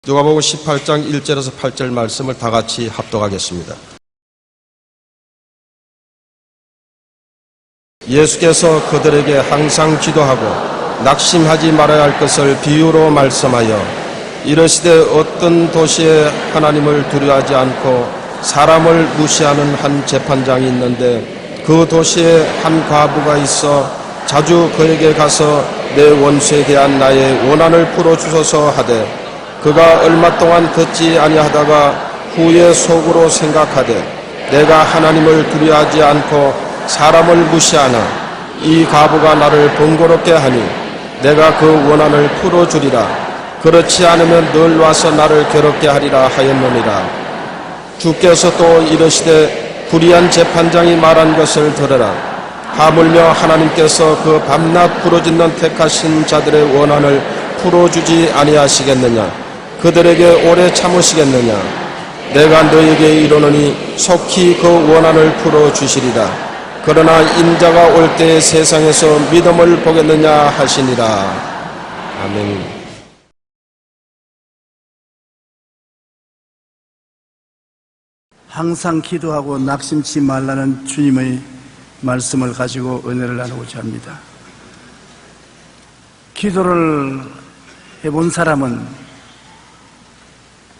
누가복음 18장 1절에서 8절 말씀을 다 같이 합독하겠습니다. 예수께서 그들에게 항상 기도하고 낙심하지 말아야 할 것을 비유로 말씀하여 이르시되 어떤 도시에 하나님을 두려워하지 않고 사람을 무시하는 한 재판장이 있는데 그 도시에 한 과부가 있어 자주 그에게 가서 내 원수에 대한 나의 원한을 풀어주소서 하되 그가 얼마 동안 듣지 아니하다가 후에 속으로 생각하되 내가 하나님을 두려워하지 않고 사람을 무시하나 이 과부가 나를 번거롭게 하니 내가 그 원한을 풀어주리라. 그렇지 않으면 늘 와서 나를 괴롭게 하리라 하였느니라. 주께서 또 이르시되 불의한 재판장이 말한 것을 들으라. 하물며 하나님께서 그 밤낮 부르짖는 택하신 자들의 원한을 풀어주지 아니하시겠느냐. 그들에게 오래 참으시겠느냐. 내가 너에게 이르노니 속히 그 원한을 풀어주시리라. 그러나 인자가 올 때에 세상에서 믿음을 보겠느냐 하시니라. 아멘. 항상 기도하고 낙심치 말라는 주님의 말씀을 가지고 은혜를 나누고자 합니다. 기도를 해본 사람은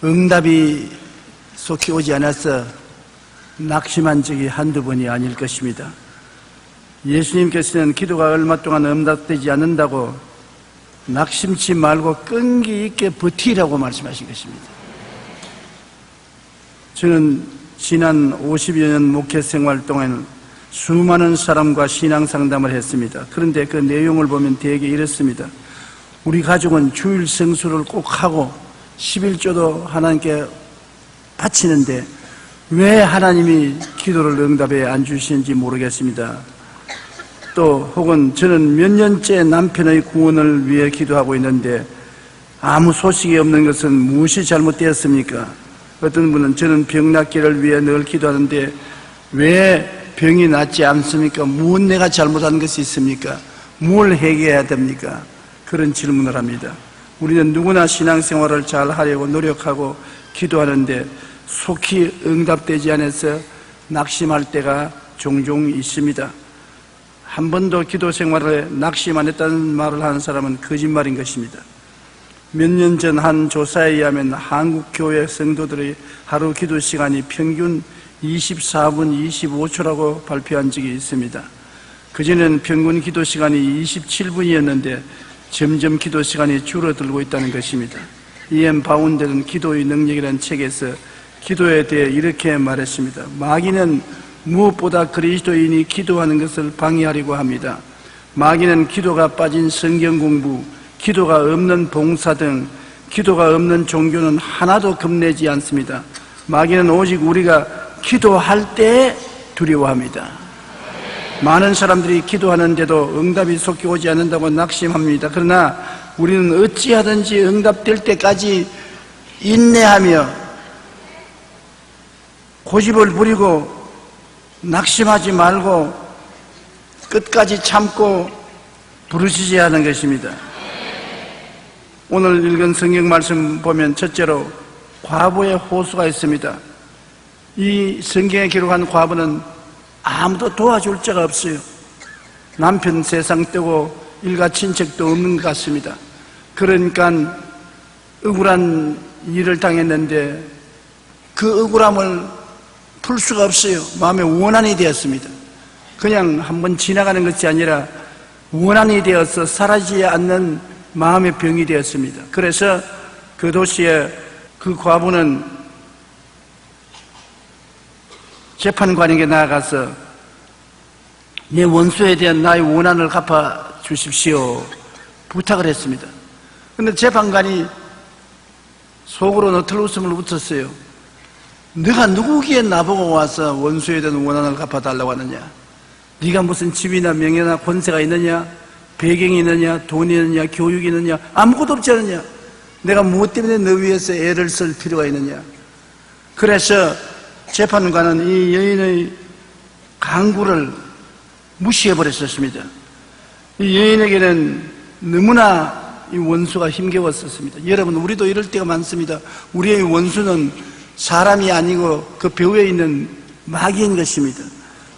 응답이 속히 오지 않아서 낙심한 적이 한두 번이 아닐 것입니다. 예수님께서는 기도가 얼마 동안 응답되지 않는다고 낙심치 말고 끈기 있게 버티라고 말씀하신 것입니다. 저는 지난 50여 년 목회 생활 동안 수많은 사람과 신앙 상담을 했습니다. 그런데 그 내용을 보면 대개 이렇습니다. 우리 가족은 주일 성수를 꼭 하고 11조도 하나님께 바치는데 왜 하나님이 기도를 응답에 안 주시는지 모르겠습니다. 또 혹은 저는 몇 년째 남편의 구원을 위해 기도하고 있는데 아무 소식이 없는 것은 무엇이 잘못되었습니까? 어떤 분은 저는 병 낫기를 위해 늘 기도하는데 왜 병이 낫지 않습니까? 무엇 내가 잘못한 것이 있습니까? 뭘 해결해야 됩니까? 그런 질문을 합니다. 우리는 누구나 신앙생활을 잘 하려고 노력하고 기도하는데 속히 응답되지 않아서 낙심할 때가 종종 있습니다. 한 번도 기도 생활에 낙심 안 했다는 말을 하는 사람은 거짓말인 것입니다. 몇 년 전 한 조사에 의하면 한국 교회 성도들의 하루 기도 시간이 평균 24분 25초라고 발표한 적이 있습니다. 그전에는 평균 기도 시간이 27분이었는데 점점 기도 시간이 줄어들고 있다는 것입니다. E.M. 바운드는 기도의 능력이라는 책에서 기도에 대해 이렇게 말했습니다. 마귀는 무엇보다 그리스도인이 기도하는 것을 방해하려고 합니다. 마귀는 기도가 빠진 성경 공부, 기도가 없는 봉사 등 기도가 없는 종교는 하나도 겁내지 않습니다. 마귀는 오직 우리가 기도할 때 두려워합니다. 많은 사람들이 기도하는데도 응답이 속히 오지 않는다고 낙심합니다. 그러나 우리는 어찌하든지 응답될 때까지 인내하며 고집을 부리고 낙심하지 말고 끝까지 참고 부르짖어야 하는 것입니다. 오늘 읽은 성경 말씀 보면 첫째로 과부의 호소가 있습니다. 이 성경에 기록한 과부는 아무도 도와줄 자가 없어요. 남편 세상 뜨고 일가 친척도 없는 것 같습니다. 그러니까 억울한 일을 당했는데 그 억울함을 풀 수가 없어요. 마음에 원한이 되었습니다. 그냥 한번 지나가는 것이 아니라 원한이 되어서 사라지지 않는 마음의 병이 되었습니다. 그래서 그 도시에 그 과부는 재판관에게 나아가서 내 원수에 대한 나의 원한을 갚아 주십시오 부탁을 했습니다. 그런데 재판관이 속으로 너털 웃음을 웃었어요. 네가 누구기에 나보고 와서 원수에 대한 원한을 갚아달라고 하느냐? 네가 무슨 집이나 명예나 권세가 있느냐? 배경이 있느냐? 돈이 있느냐? 교육이 있느냐? 아무것도 없지 않느냐? 내가 무엇 때문에 너 위해서 애를 쓸 필요가 있느냐? 그래서 재판관은 이 여인의 강구를 무시해버렸었습니다. 이 여인에게는 너무나 이 원수가 힘겨웠었습니다. 여러분, 우리도 이럴 때가 많습니다. 우리의 원수는 사람이 아니고 그 배후에 있는 마귀인 것입니다.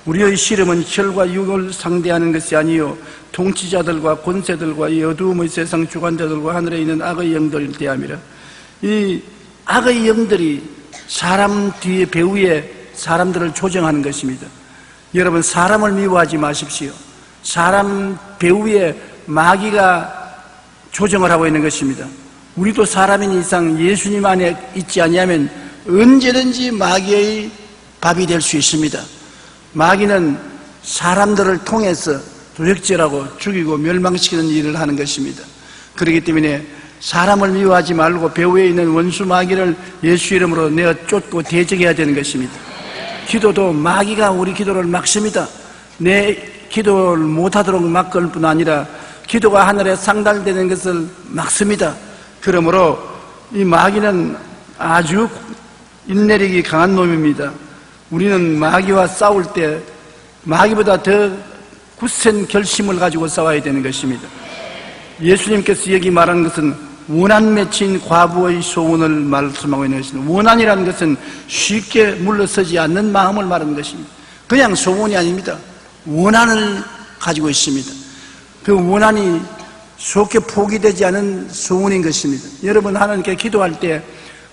우리의 씨름은 혈과 육을 상대하는 것이 아니요 통치자들과 권세들과 이 어두움의 세상 주관자들과 하늘에 있는 악의 영들을 대함이라. 이 악의 영들이 사람 뒤에 배후에 사람들을 조정하는 것입니다. 여러분, 사람을 미워하지 마십시오. 사람 배후에 마귀가 조정을 하고 있는 것입니다. 우리도 사람인 이상 예수님 안에 있지 아니하면 언제든지 마귀의 밥이 될 수 있습니다. 마귀는 사람들을 통해서 도적질하고 죽이고 멸망시키는 일을 하는 것입니다. 그렇기 때문에 사람을 미워하지 말고 배후에 있는 원수 마귀를 예수 이름으로 내어 쫓고 대적해야 되는 것입니다. 기도도 마귀가 우리 기도를 막습니다. 내 기도를 못하도록 막을 뿐 아니라 기도가 하늘에 상달되는 것을 막습니다. 그러므로 이 마귀는 아주 인내력이 강한 놈입니다. 우리는 마귀와 싸울 때 마귀보다 더 굳센 결심을 가지고 싸워야 되는 것입니다. 예수님께서 여기 말한 것은 원한 맺힌 과부의 소원을 말씀하고 있는 것입니다. 원한이라는 것은 쉽게 물러서지 않는 마음을 말하는 것입니다. 그냥 소원이 아닙니다. 원한을 가지고 있습니다. 그 원한이 쉽게 포기되지 않은 소원인 것입니다. 여러분, 하나님께 기도할 때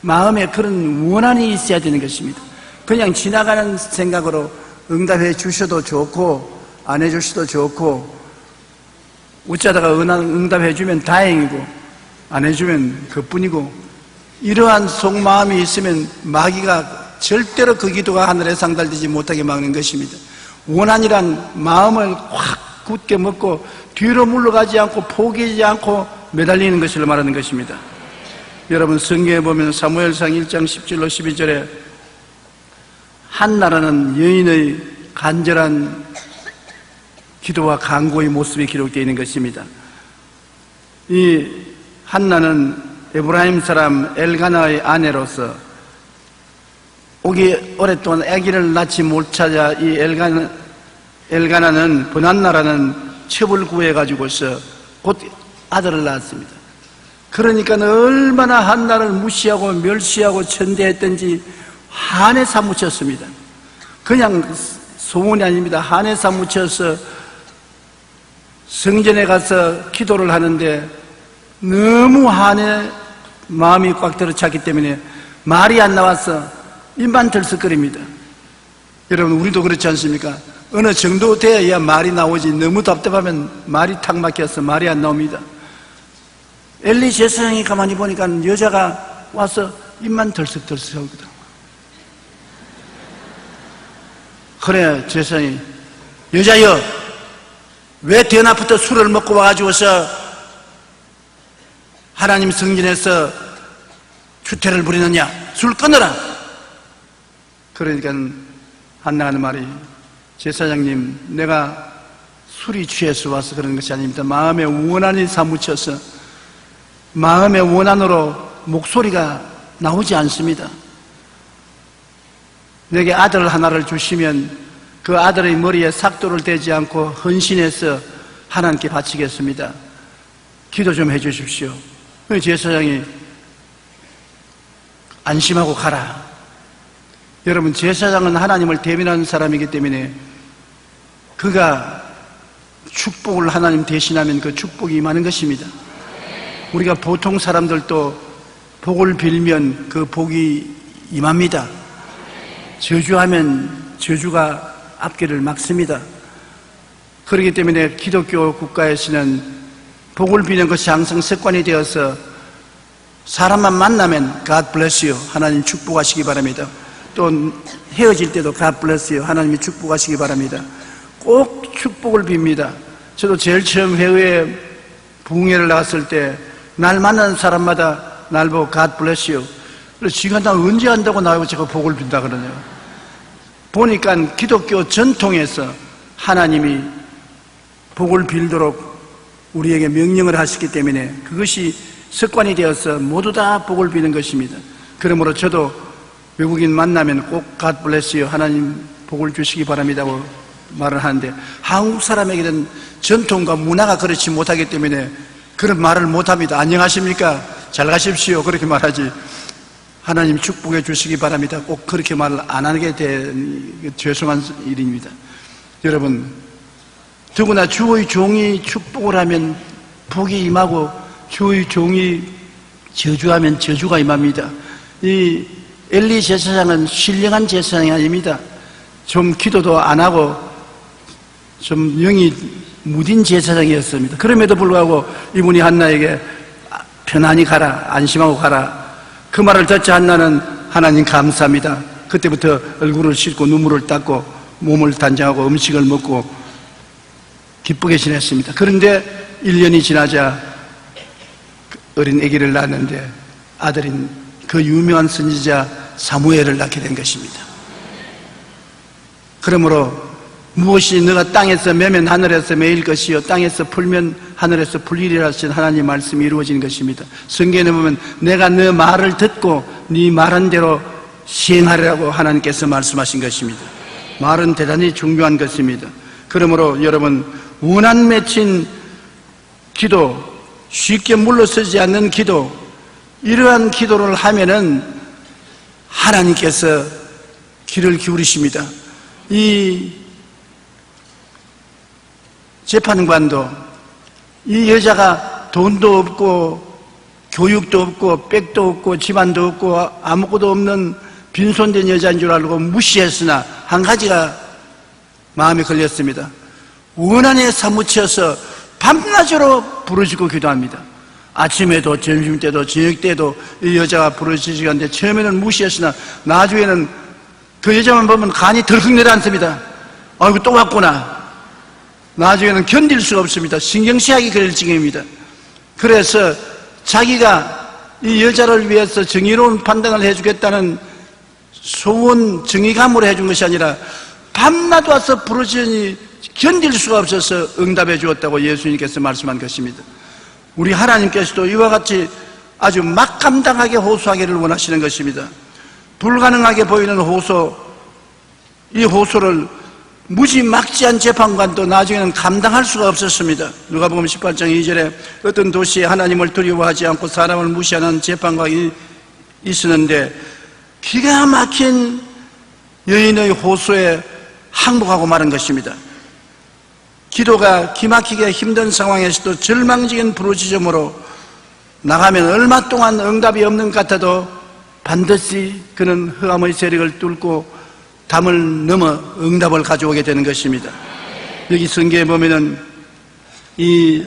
마음에 그런 원한이 있어야 되는 것입니다. 그냥 지나가는 생각으로 응답해 주셔도 좋고 안 해주셔도 좋고 어쩌다가 응답해 주면 다행이고 안 해주면 그뿐이고, 이러한 속마음이 있으면 마귀가 절대로 그 기도가 하늘에 상달되지 못하게 막는 것입니다. 원한이란 마음을 확 굳게 먹고 뒤로 물러가지 않고 포기하지 않고 매달리는 것을 말하는 것입니다. 여러분, 성경에 보면 사무엘상 1장 10절로 12절에 한나라는 여인의 간절한 기도와 간구의 모습이 기록되어 있는 것입니다. 이 한나는 에브라임 사람 엘가나의 아내로서 오랫동안 아기를 낳지 못하자 이 엘가나는 번한나라는 첩을 구해가지고서 곧 아들을 낳았습니다. 그러니까 얼마나 한나를 무시하고 멸시하고 천대했던지 한에 사무쳤습니다. 그냥 소문이 아닙니다. 한에 사무쳐서 성전에 가서 기도를 하는데 너무 한에 마음이 꽉 들어찼기 때문에 말이 안 나와서 입만 들썩거립니다. 여러분, 우리도 그렇지 않습니까? 어느 정도 돼야 말이 나오지 너무 답답하면 말이 탁 막혀서 말이 안 나옵니다. 엘리 제사장이 가만히 보니까 여자가 와서 입만 들썩들썩 하거든. 그래, 제사장이 여자여, 왜 대낮부터 술을 먹고 와가지고서 하나님 성전에서 추태를 부리느냐? 술 끊어라. 그러니까 한나가 하는 말이, 제사장님, 내가 술이 취해서 와서 그런 것이 아닙니다. 마음에 원한이 사무쳐서 마음의 원한으로 목소리가 나오지 않습니다. 내게 아들 하나를 주시면 그 아들의 머리에 삭도를 대지 않고 헌신해서 하나님께 바치겠습니다. 기도 좀 해주십시오. 제사장이 안심하고 가라. 여러분, 제사장은 하나님을 대면하는 사람이기 때문에 그가 축복을 하나님 대신하면 그 축복이 임하는 것입니다. 우리가 보통 사람들도 복을 빌면 그 복이 임합니다. 저주하면 저주가 앞길을 막습니다. 그렇기 때문에 기독교 국가에서는 복을 비는 것이 항상 습관이 되어서 사람만 만나면 God bless you, 하나님 축복하시기 바랍니다. 또 헤어질 때도 God bless you, 하나님이 축복하시기 바랍니다. 꼭 축복을 빕니다. 저도 제일 처음 해외에 부흥회를 나갔을 때 날 만나는 사람마다 날 보고 God bless you. 그래서 지가 나 언제 한다고 나하고 제가 복을 빈다 그러네요. 보니까 기독교 전통에서 하나님이 복을 빌도록 우리에게 명령을 하시기 때문에 그것이 습관이 되어서 모두 다 복을 비는 것입니다. 그러므로 저도 외국인 만나면 꼭 God bless you, 하나님 복을 주시기 바랍니다고 말을 하는데, 한국 사람에게는 전통과 문화가 그렇지 못하기 때문에 그런 말을 못합니다. 안녕하십니까? 잘 가십시오. 그렇게 말하지. 하나님 축복해 주시기 바랍니다. 꼭 그렇게 말을 안 하게 된 죄송한 일입니다. 여러분, 더구나 주의 종이 축복을 하면 복이 임하고 주의 종이 저주하면 저주가 임합니다. 이 엘리 제사장은 신령한 제사장이 아닙니다. 좀 기도도 안 하고 좀 영이 무딘 제사장이었습니다. 그럼에도 불구하고 이분이 한나에게 편안히 가라, 안심하고 가라, 그 말을 듣자 한나는 하나님 감사합니다. 그때부터 얼굴을 씻고 눈물을 닦고 몸을 단장하고 음식을 먹고 기쁘게 지냈습니다. 그런데 1년이 지나자 어린 아기를 낳았는데 아들인 그 유명한 선지자 사무엘을 낳게 된 것입니다. 그러므로 무엇이 너가 땅에서 매면 하늘에서 매일 것이요 땅에서 풀면 하늘에서 풀리리라 하신 하나님 말씀이 이루어진 것입니다. 성경에 보면 내가 너 말을 듣고 네 말한 대로 시행하리라고 하나님께서 말씀하신 것입니다. 말은 대단히 중요한 것입니다. 그러므로 여러분, 원한 맺힌 기도, 쉽게 물러서지 않는 기도, 이러한 기도를 하면은 하나님께서 귀를 기울이십니다. 이 재판관도 이 여자가 돈도 없고 교육도 없고 백도 없고 집안도 없고 아무것도 없는 빈손된 여자인 줄 알고 무시했으나 한 가지가 마음에 걸렸습니다. 원한에 사무쳐서 밤낮으로 부르짖고 기도합니다. 아침에도 점심때도 저녁때도 이 여자가 부르짖으니까 하는데 처음에는 무시했으나 나중에는 그 여자만 보면 간이 덜컥 내려앉습니다. 아이고 또 왔구나. 나중에는 견딜 수가 없습니다. 신경쇠약이 걸릴 지경입니다. 그래서 자기가 이 여자를 위해서 정의로운 판단을 해주겠다는 소원 정의감으로 해준 것이 아니라 밤낮 와서 부르짖으니 견딜 수가 없어서 응답해 주었다고 예수님께서 말씀한 것입니다. 우리 하나님께서도 이와 같이 아주 막감당하게 호소하기를 원하시는 것입니다. 불가능하게 보이는 호소, 이 호소를 무지막지한 재판관도 나중에는 감당할 수가 없었습니다. 누가복음 18장 2절에 어떤 도시에 하나님을 두려워하지 않고 사람을 무시하는 재판관이 있었는데 기가 막힌 여인의 호소에 항복하고 마는 것입니다. 기도가 기막히게 힘든 상황에서도 절망적인 부르짖음으로 나가면 얼마 동안 응답이 없는 것 같아도 반드시 그는 흑암의 세력을 뚫고 담을 넘어 응답을 가져오게 되는 것입니다. 여기 성경에 보면은 이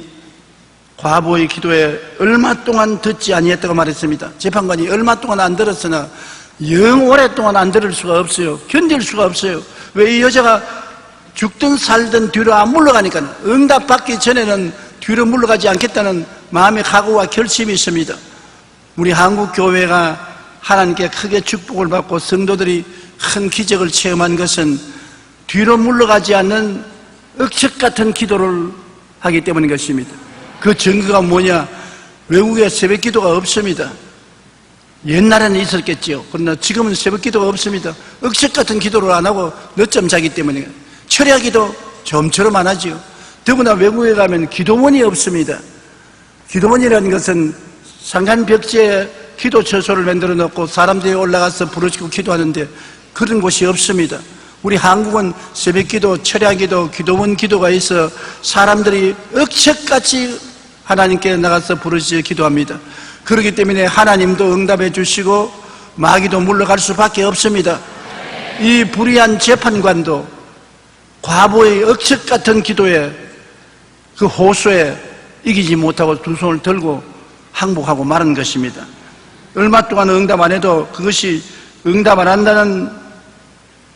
과부의 기도에 얼마 동안 듣지 아니했다고 말했습니다. 재판관이 얼마 동안 안 들었으나 영 오랫동안 안 들을 수가 없어요. 견딜 수가 없어요. 왜 이 여자가 죽든 살든 뒤로 안 물러가니까 응답받기 전에는 뒤로 물러가지 않겠다는 마음의 각오와 결심이 있습니다. 우리 한국 교회가 하나님께 크게 축복을 받고 성도들이 큰 기적을 체험한 것은 뒤로 물러가지 않는 억척 같은 기도를 하기 때문인 것입니다. 그 증거가 뭐냐? 외국에 새벽 기도가 없습니다. 옛날에는 있었겠지요. 그러나 지금은 새벽 기도가 없습니다. 억척 같은 기도를 안 하고 늦잠 자기 때문에 철야 기도 좀처럼 안 하지요. 더구나 외국에 가면 기도원이 없습니다. 기도원이라는 것은 상간벽지에 기도 처소를 만들어 놓고 사람들이 올라가서 부르짖고 기도하는데 그런 곳이 없습니다. 우리 한국은 새벽기도, 철야기도, 기도원 기도가 있어 사람들이 억척같이 하나님께 나가서 부르짖어 기도합니다. 그렇기 때문에 하나님도 응답해 주시고 마귀도 물러갈 수밖에 없습니다. 이 불의한 재판관도 과부의 억척 같은 기도에 그 호소에 이기지 못하고 두 손을 들고 항복하고 마는 것입니다. 얼마 동안 응답 안 해도 그것이 응답 안 한다는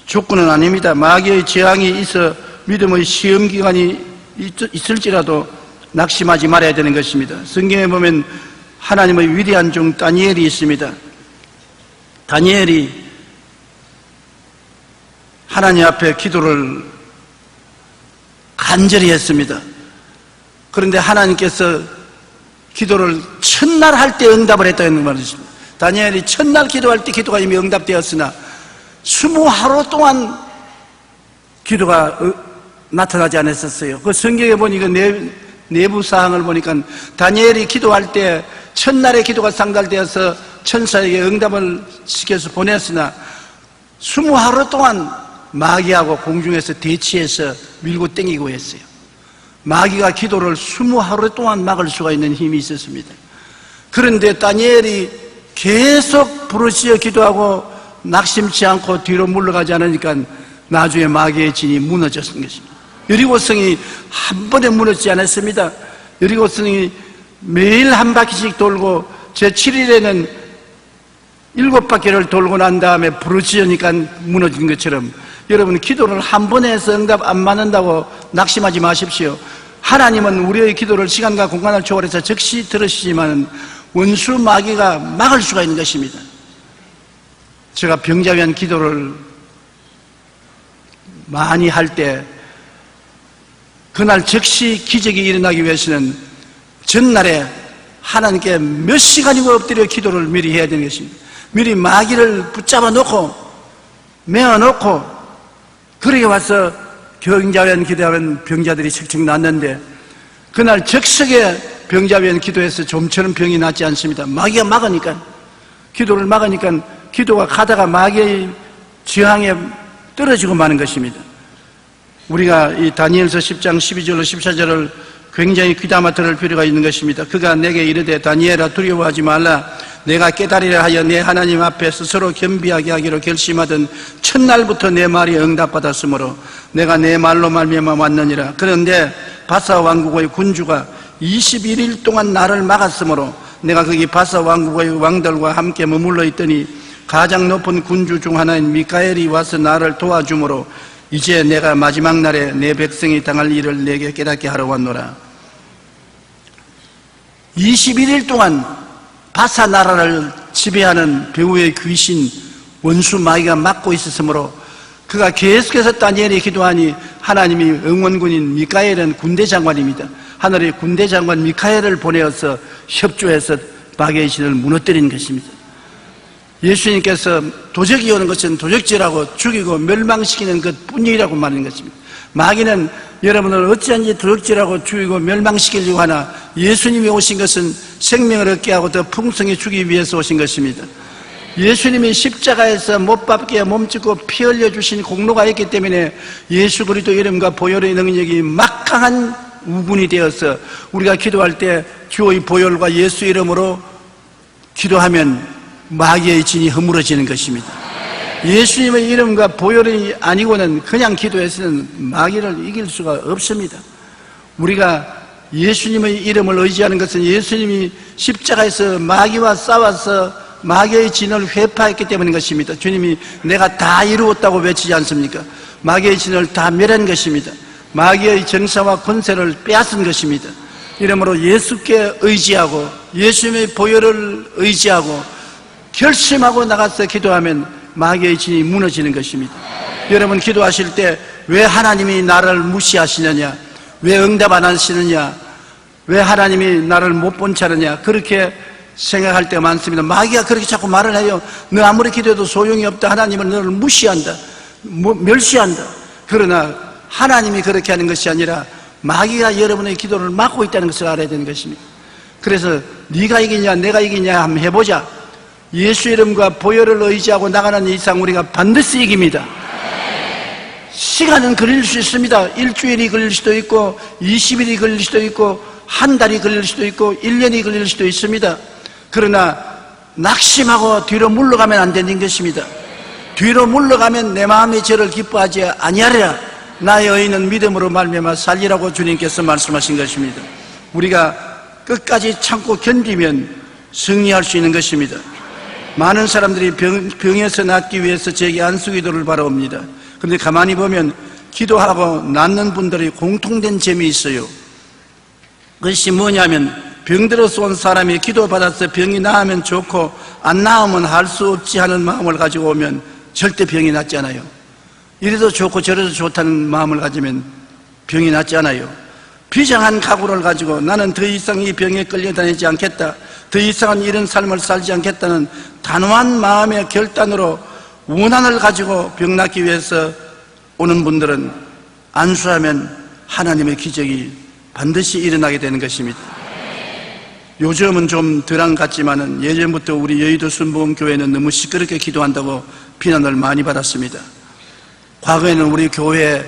조건은 아닙니다. 마귀의 재앙이 있어 믿음의 시험 기간이 있을지라도 낙심하지 말아야 되는 것입니다. 성경에 보면 하나님의 위대한 종 다니엘이 있습니다. 다니엘이 하나님 앞에 기도를 간절히 했습니다. 그런데 하나님께서 기도를 첫날 할 때 응답을 했다는 말이십니다. 다니엘이 첫날 기도할 때 기도가 이미 응답되었으나 20하루 동안 기도가 나타나지 않았었어요. 그 성경에 보니 그 내부 사항을 보니까 다니엘이 기도할 때 첫날에 기도가 상달되어서 천사에게 응답을 시켜서 보냈으나 20하루 동안 마귀하고 공중에서 대치해서 밀고 땡기고 했어요. 마귀가 기도를 20하루 동안 막을 수가 있는 힘이 있었습니다. 그런데 다니엘이 계속 부르짖어 기도하고 낙심치 않고 뒤로 물러가지 않으니까 나중에 마귀의 진이 무너졌던 것입니다. 여리고성이 한 번에 무너지지 않았습니다. 여리고성이 매일 한 바퀴씩 돌고 제7일에는 7바퀴를 돌고 난 다음에 부르짖으니까 무너진 것처럼 여러분, 기도를 한 번에 해서 응답 안 받는다고 낙심하지 마십시오. 하나님은 우리의 기도를 시간과 공간을 초월해서 즉시 들으시지만 원수 마귀가 막을 수가 있는 것입니다. 제가 병자 위한 기도를 많이 할 때 그날 즉시 기적이 일어나기 위해서는 전날에 하나님께 몇 시간이고 엎드려 기도를 미리 해야 되는 것입니다. 미리 마귀를 붙잡아 놓고 메어 놓고 그러게 와서 병자 위한 기도하면 병자들이 척척 낫는데 그날 적석에 병자 위한 기도해서 좀처럼 병이 낫지 않습니다. 마귀가 막으니까, 기도를 막으니까 기도가 가다가 마귀의 저항에 떨어지고 마는 것입니다. 우리가 이 다니엘서 10장 12절로 14절을 굉장히 귀담아 들을 필요가 있는 것입니다. 그가 내게 이르되 다니엘아 두려워하지 말라. 내가 깨달으려 하여 내 하나님 앞에 스스로 겸비하게 하기로 결심하던 첫날부터 내 말이 응답받았으므로 내가 내 말로 말미암아 왔느니라. 그런데 바사 왕국의 군주가 21일 동안 나를 막았으므로 내가 거기 바사 왕국의 왕들과 함께 머물러 있더니 가장 높은 군주 중 하나인 미카엘이 와서 나를 도와주므로 이제 내가 마지막 날에 내 백성이 당할 일을 내게 깨닫게 하러 왔노라. 21일 동안 바사 나라를 지배하는 배후의 귀신 원수 마귀가 막고 있었으므로 그가 계속해서 다니엘이 기도하니 하나님이 응원군인 미카엘은 군대 장관입니다. 하늘의 군대 장관 미카엘을 보내어서 협조해서 마귀의 신을 무너뜨린 것입니다. 예수님께서 도적이 오는 것은 도적질하고 죽이고 멸망시키는 것뿐이라고 말하는 것입니다. 마귀는 여러분을 어찌한지 도적질하고 죽이고 멸망시키려고 하나 예수님이 오신 것은 생명을 얻게 하고 더 풍성히 주기 위해서 오신 것입니다. 예수님이 십자가에서 못 박게 몸짓고 피 흘려 주신 공로가 있기 때문에 예수 그리스도 이름과 보혈의 능력이 막강한 우군이 되어서 우리가 기도할 때 주의 보혈과 예수 이름으로 기도하면 마귀의 진이 허물어지는 것입니다. 예수님의 이름과 보혈이 아니고는 그냥 기도해서는 마귀를 이길 수가 없습니다. 우리가 예수님의 이름을 의지하는 것은 예수님이 십자가에서 마귀와 싸워서 마귀의 진을 회파했기 때문인 것입니다. 주님이 내가 다 이루었다고 외치지 않습니까? 마귀의 진을 다 멸한 것입니다. 마귀의 정사와 권세를 빼앗은 것입니다. 이러므로 예수께 의지하고 예수님의 보혈을 의지하고 결심하고 나가서 기도하면 마귀의 진이 무너지는 것입니다. 여러분 기도하실 때 왜 하나님이 나를 무시하시느냐, 왜 응답 안 하시느냐, 왜 하나님이 나를 못 본 차느냐 그렇게 생각할 때가 많습니다. 마귀가 그렇게 자꾸 말을 해요. 너 아무리 기도해도 소용이 없다. 하나님은 너를 무시한다, 멸시한다. 그러나 하나님이 그렇게 하는 것이 아니라 마귀가 여러분의 기도를 막고 있다는 것을 알아야 되는 것입니다. 그래서 네가 이기냐 내가 이기냐 한번 해보자. 예수 이름과 보혈을 의지하고 나가는 이상 우리가 반드시 이깁니다. 시간은 걸릴 수 있습니다. 일주일이 걸릴 수도 있고 20일이 걸릴 수도 있고 한 달이 걸릴 수도 있고 1년이 걸릴 수도 있습니다. 그러나 낙심하고 뒤로 물러가면 안 되는 것입니다. 뒤로 물러가면 내 마음이 저를 기뻐하지 아니하리라. 나의 의인은 믿음으로 말미암아 살리라고 주님께서 말씀하신 것입니다. 우리가 끝까지 참고 견디면 승리할 수 있는 것입니다. 많은 사람들이 병에서 낫기 위해서 제게 안수기도를 바라옵니다. 그런데 가만히 보면 기도하고 낫는 분들이 공통된 점이 있어요. 그것이 뭐냐면 병들어서 온 사람이 기도받아서 병이 나으면 좋고 안 나으면 할 수 없지 하는 마음을 가지고 오면 절대 병이 낫지 않아요. 이래도 좋고 저래도 좋다는 마음을 가지면 병이 낫지 않아요. 비장한 각오를 가지고 나는 더 이상 이 병에 끌려다니지 않겠다, 더 이상은 이런 삶을 살지 않겠다는 단호한 마음의 결단으로 원한을 가지고 병 낫기 위해서 오는 분들은 안수하면 하나님의 기적이 반드시 일어나게 되는 것입니다. 요즘은 좀 덜한 것 같지만은 예전부터 우리 여의도 순복음교회는 너무 시끄럽게 기도한다고 비난을 많이 받았습니다. 과거에는 우리 교회에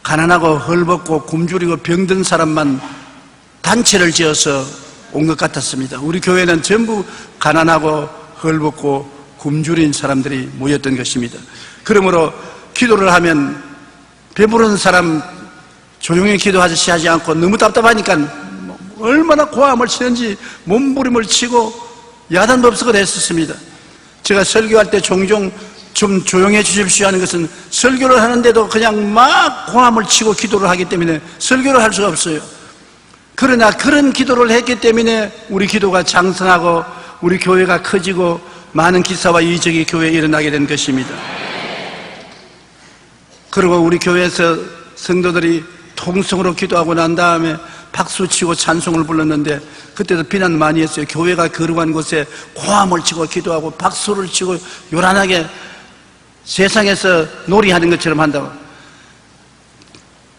가난하고 헐벗고 굶주리고 병든 사람만 단체를 지어서 온 것 같았습니다. 우리 교회는 전부 가난하고 헐벗고 굶주린 사람들이 모였던 것입니다. 그러므로 기도를 하면 배부른 사람 조용히 기도하듯이 하지 않고 너무 답답하니까 얼마나 고함을 치는지 몸부림을 치고 야단법석을 했었습니다. 제가 설교할 때 종종 좀 조용해 주십시오 하는 것은 설교를 하는데도 그냥 막 고함을 치고 기도를 하기 때문에 설교를 할 수가 없어요. 그러나 그런 기도를 했기 때문에 우리 기도가 장성하고 우리 교회가 커지고 많은 기사와 이적이 교회에 일어나게 된 것입니다. 그리고 우리 교회에서 성도들이 통성으로 기도하고 난 다음에 박수치고 찬송을 불렀는데 그때도 비난 많이 했어요. 교회가 거룩한 곳에 고함을 치고 기도하고 박수를 치고 요란하게 세상에서 놀이하는 것처럼 한다고.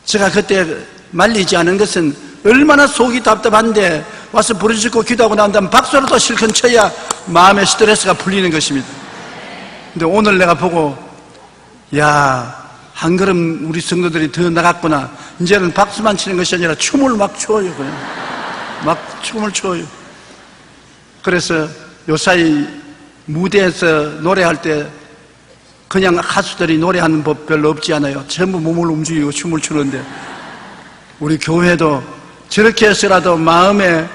제가 그때 말리지 않은 것은 얼마나 속이 답답한데 와서 부르짖고 기도하고 난 다음 박수를 또 실컷 쳐야 마음의 스트레스가 풀리는 것입니다. 근데 오늘 내가 보고 한 걸음 우리 성도들이 더 나갔구나. 이제는 박수만 치는 것이 아니라 춤을 막 춰요. 그냥 막 춤을 춰요. 그래서 요사이 무대에서 노래할 때 그냥 가수들이 노래하는 법 별로 없지 않아요. 전부 몸을 움직이고 춤을 추는데 우리 교회도 저렇게 해서라도 마음에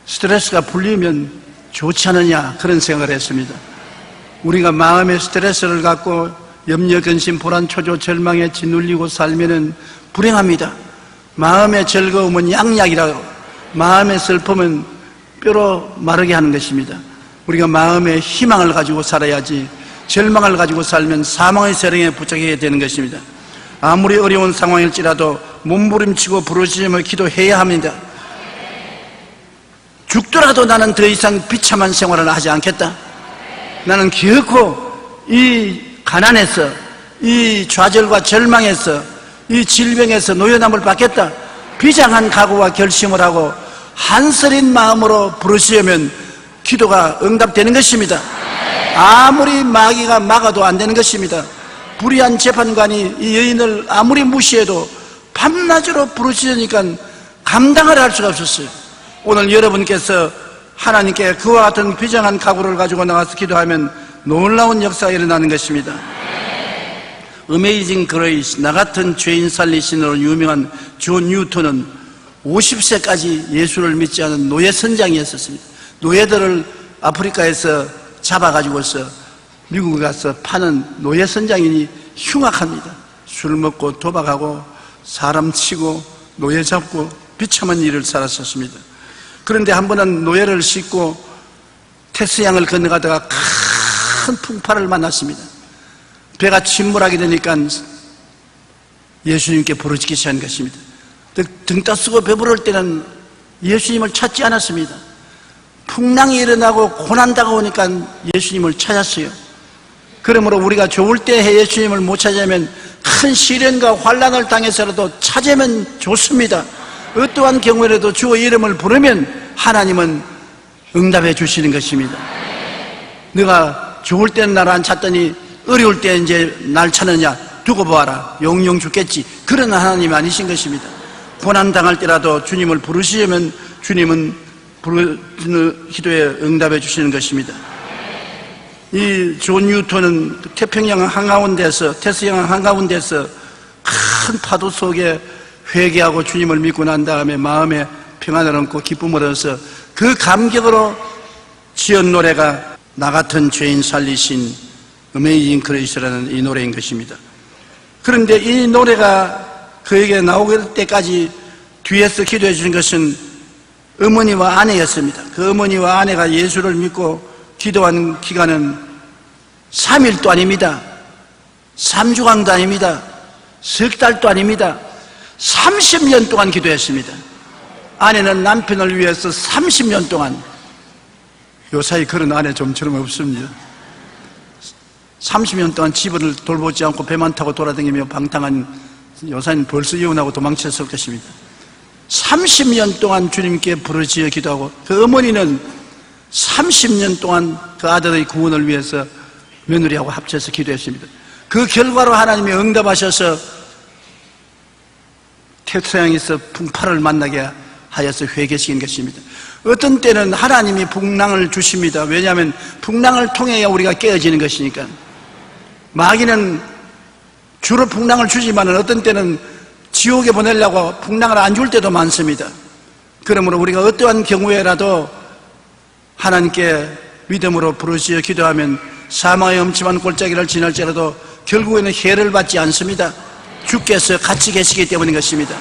스트레스가 풀리면 좋지 않느냐 그런 생각을 했습니다. 우리가 마음의 스트레스를 갖고 염려, 근심, 불안, 초조, 절망에 짓눌리고 살면은 불행합니다. 마음의 즐거움은 양약이라고, 마음의 슬픔은 뼈로 마르게 하는 것입니다. 우리가 마음의 희망을 가지고 살아야지 절망을 가지고 살면 사망의 세력에 붙잡게 되는 것입니다. 아무리 어려운 상황일지라도 몸부림치고 부르짖으며 기도해야 합니다. 죽더라도 나는 더 이상 비참한 생활을 하지 않겠다. 나는 결코 이 가난에서, 이 좌절과 절망에서, 이 질병에서 노여남을 받겠다. 비장한 각오와 결심을 하고 한서린 마음으로 부르시려면 기도가 응답되는 것입니다. 아무리 마귀가 막아도 안 되는 것입니다. 불의한 재판관이 이 여인을 아무리 무시해도 밤낮으로 부르시니까 감당을 할 수가 없었어요. 오늘 여러분께서 하나님께 그와 같은 비장한 각오를 가지고 나가서 기도하면 놀라운 역사가 일어나는 것입니다. 어메이징 그레이스, 나 같은 죄인 살리신으로 유명한 존 뉴턴은 50세까지 예수를 믿지 않은 노예 선장이었습니다. 노예들을 아프리카에서 잡아가지고서 미국에 가서 파는 노예 선장이니 흉악합니다. 술 먹고 도박하고 사람 치고 노예 잡고 비참한 일을 살았었습니다. 그런데 한 번은 노예를 싣고 테스양을 건너가다가 큰 풍파를 만났습니다. 배가 침몰하게 되니까 예수님께 부르짖기 시작한 것입니다. 등 따쓰고 배부를 때는 예수님을 찾지 않았습니다. 풍랑이 일어나고 고난 다가오니까 예수님을 찾았어요. 그러므로 우리가 좋을 때 예수님을 못 찾으면 큰 시련과 환난을 당해서라도 찾으면 좋습니다. 어떠한 경우에라도 주의 이름을 부르면 하나님은 응답해 주시는 것입니다. 네가 좋을 때는 나를 안 찾더니 어려울 때 이제 날 찾느냐, 두고 보아라, 영영 죽겠지. 그런 하나님이 아니신 것입니다. 고난 당할 때라도 주님을 부르시려면 주님은 부르는 기도에 응답해 주시는 것입니다. 이 존 뉴턴은 태평양 한가운데서, 테스양 한가운데서 큰 파도 속에 회개하고 주님을 믿고 난 다음에 마음에 평안을 얻고 기쁨을 얻어서 그 감격으로 지은 노래가 나 같은 죄인 살리신 어메이징 그레이스라는 이 노래인 것입니다. 그런데 이 노래가 그에게 나오게 때까지 뒤에서 기도해 주신 것은 어머니와 아내였습니다. 그 어머니와 아내가 예수를 믿고 기도한 기간은 3일도 아닙니다. 3주간도 아닙니다. 석 달도 아닙니다. 30년 동안 기도했습니다. 아내는 남편을 위해서 30년 동안, 요사이 그런 아내 좀처럼 없습니다. 30년 동안 집을 돌보지 않고 배만 타고 돌아다니며 방탕한 요사이는 벌써 이혼하고 도망쳤을 것입니다. 30년 동안 주님께 부르짖어 기도하고 그 어머니는 30년 동안 그 아들의 구원을 위해서 며느리하고 합쳐서 기도했습니다. 그 결과로 하나님이 응답하셔서 태평양에서 풍파를 만나게 하여서 회개시킨 것입니다. 어떤 때는 하나님이 풍랑을 주십니다. 왜냐하면 풍랑을 통해야 우리가 깨어지는 것이니까. 마귀는 주로 풍랑을 주지만 어떤 때는 지옥에 보내려고 풍랑을 안 줄 때도 많습니다. 그러므로 우리가 어떠한 경우에라도 하나님께 믿음으로 부르짖어 기도하면 사망의 엄침한 골짜기를 지날지라도 결국에는 해를 받지 않습니다. 주께서 같이 계시기 때문인 것입니다.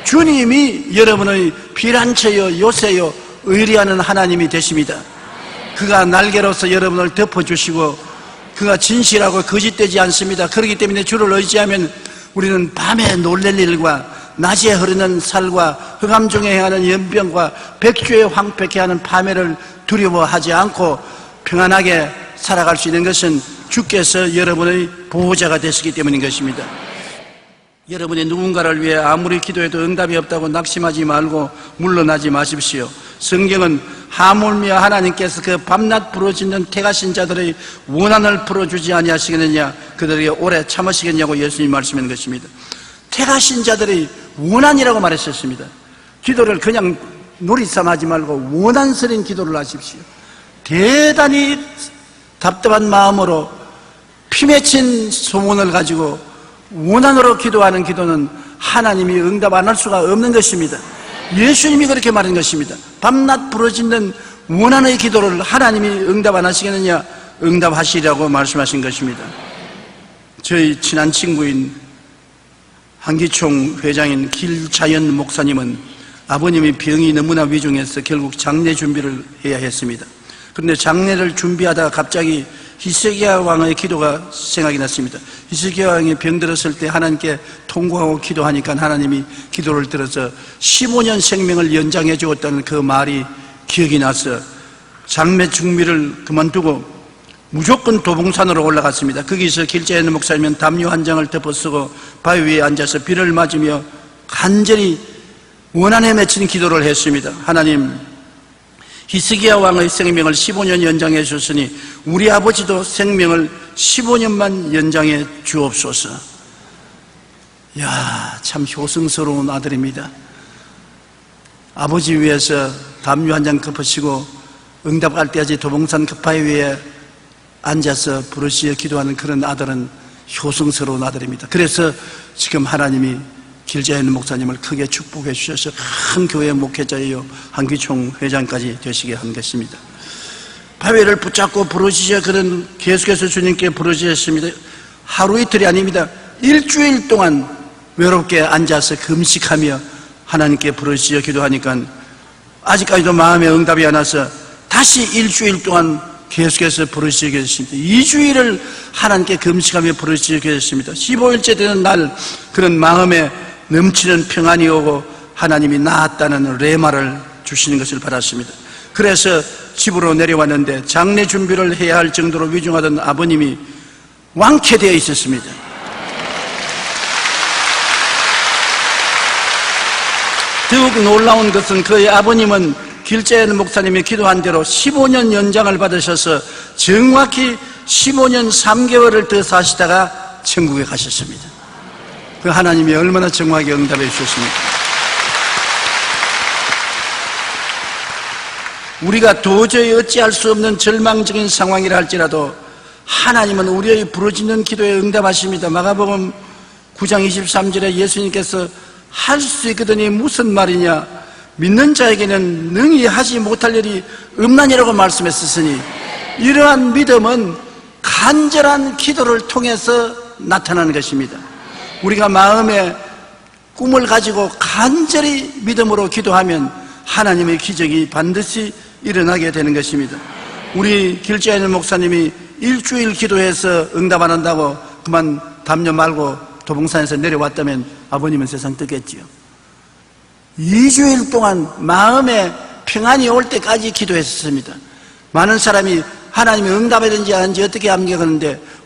주님이 여러분의 피난처요 요새요 의리하는 하나님이 되십니다. 그가 날개로서 여러분을 덮어주시고 그가 진실하고 거짓되지 않습니다. 그렇기 때문에 주를 의지하면 우리는 밤에 놀랄 일과 낮에 흐르는 살과 흑암 중에 행하는 연병과 백주에 황폐케 하는 파멸을 두려워하지 않고 평안하게 살아갈 수 있는 것은 주께서 여러분의 보호자가 되시기 때문인 것입니다. 여러분이 누군가를 위해 아무리 기도해도 응답이 없다고 낙심하지 말고 물러나지 마십시오. 성경은 하물며 하나님께서 그 밤낮 부르짖는 택하신 자들의 원한을 풀어주지 아니하시겠느냐, 그들에게 오래 참으시겠냐고 예수님이 말씀하는 것입니다. 택하신 자들의 원한이라고 말했었습니다. 기도를 그냥 놀이삼하지 말고 원한스러운 기도를 하십시오. 대단히 답답한 마음으로 피 맺힌 소원을 가지고 원한으로 기도하는 기도는 하나님이 응답 안 할 수가 없는 것입니다. 예수님이 그렇게 말한 것입니다. 밤낮 부르짖는 원한의 기도를 하나님이 응답 안 하시겠느냐? 응답하시라고 말씀하신 것입니다. 저희 친한 친구인 한기총 회장인 길자연 목사님은 아버님이 병이 너무나 위중해서 결국 장례 준비를 해야 했습니다. 그런데 장례를 준비하다가 갑자기 히스기야 왕의 기도가 생각이 났습니다. 히스기야 왕이 병들었을 때 하나님께 통곡하고 기도하니까 하나님이 기도를 들어서 15년 생명을 연장해 주었다는 그 말이 기억이 나서 장례 준비를 그만두고 무조건 도봉산으로 올라갔습니다. 거기서 길자에 있는 목사님은 담요 한 장을 덮어쓰고 바위 위에 앉아서 비를 맞으며 간절히 원한에 맺힌 기도를 했습니다. 하나님, 히스기야 왕의 생명을 15년 연장해 주셨으니 우리 아버지도 생명을 15년만 연장해 주옵소서. 이야, 참 효성스러운 아들입니다. 아버지 위해서 담요 한 장 덮으시고 응답할 때까지 도봉산 급바위 위에 앉아서 부르짖어 기도하는 그런 아들은 효성스러운 아들입니다. 그래서 지금 하나님이 길자에 있는 목사님을 크게 축복해 주셔서 큰 교회 목회자이요 한기총 회장까지 되시게 한 것입니다. 바위를 붙잡고 부르짖어 그는 계속해서 주님께 부르짖었습니다. 하루 이틀이 아닙니다. 일주일 동안 외롭게 앉아서 금식하며 하나님께 부르짖어 기도하니까 아직까지도 마음에 응답이 안 와서 다시 일주일 동안 계속해서 부르짖어 계셨습니다. 2주일을 하나님께 금식하며 부르짖어 계셨습니다. 15일째 되는 날 그런 마음에 넘치는 평안이 오고 하나님이 나았다는 레마를 주시는 것을 받았습니다. 그래서 집으로 내려왔는데 장례 준비를 해야 할 정도로 위중하던 아버님이 완쾌되어 있었습니다. 더욱 놀라운 것은 그의 아버님은 길자에 있는 목사님이 기도한 대로 15년 연장을 받으셔서 정확히 15년 3개월을 더 사시다가 천국에 가셨습니다. 그 하나님이 얼마나 정확하게 응답해 주셨습니까? 우리가 도저히 어찌할 수 없는 절망적인 상황이라 할지라도 하나님은 우리의 부르짖는 기도에 응답하십니다. 마가복음 9장 23절에 예수님께서 할 수 있거든이 무슨 말이냐, 믿는 자에게는 능히 하지 못할 일이 없나니라고 말씀했으니 이러한 믿음은 간절한 기도를 통해서 나타나는 것입니다. 우리가 마음에 꿈을 가지고 간절히 믿음으로 기도하면 하나님의 기적이 반드시 일어나게 되는 것입니다. 우리 길자에 있는 목사님이 일주일 기도해서 응답 안 한다고 그만 담요 말고 도봉산에서 내려왔다면 아버님은 세상 뜨겠지요. 2주일 동안 마음에 평안이 올 때까지 기도했습니다. 많은 사람이 하나님이 응답하든지 안 하는지 어떻게 압니까?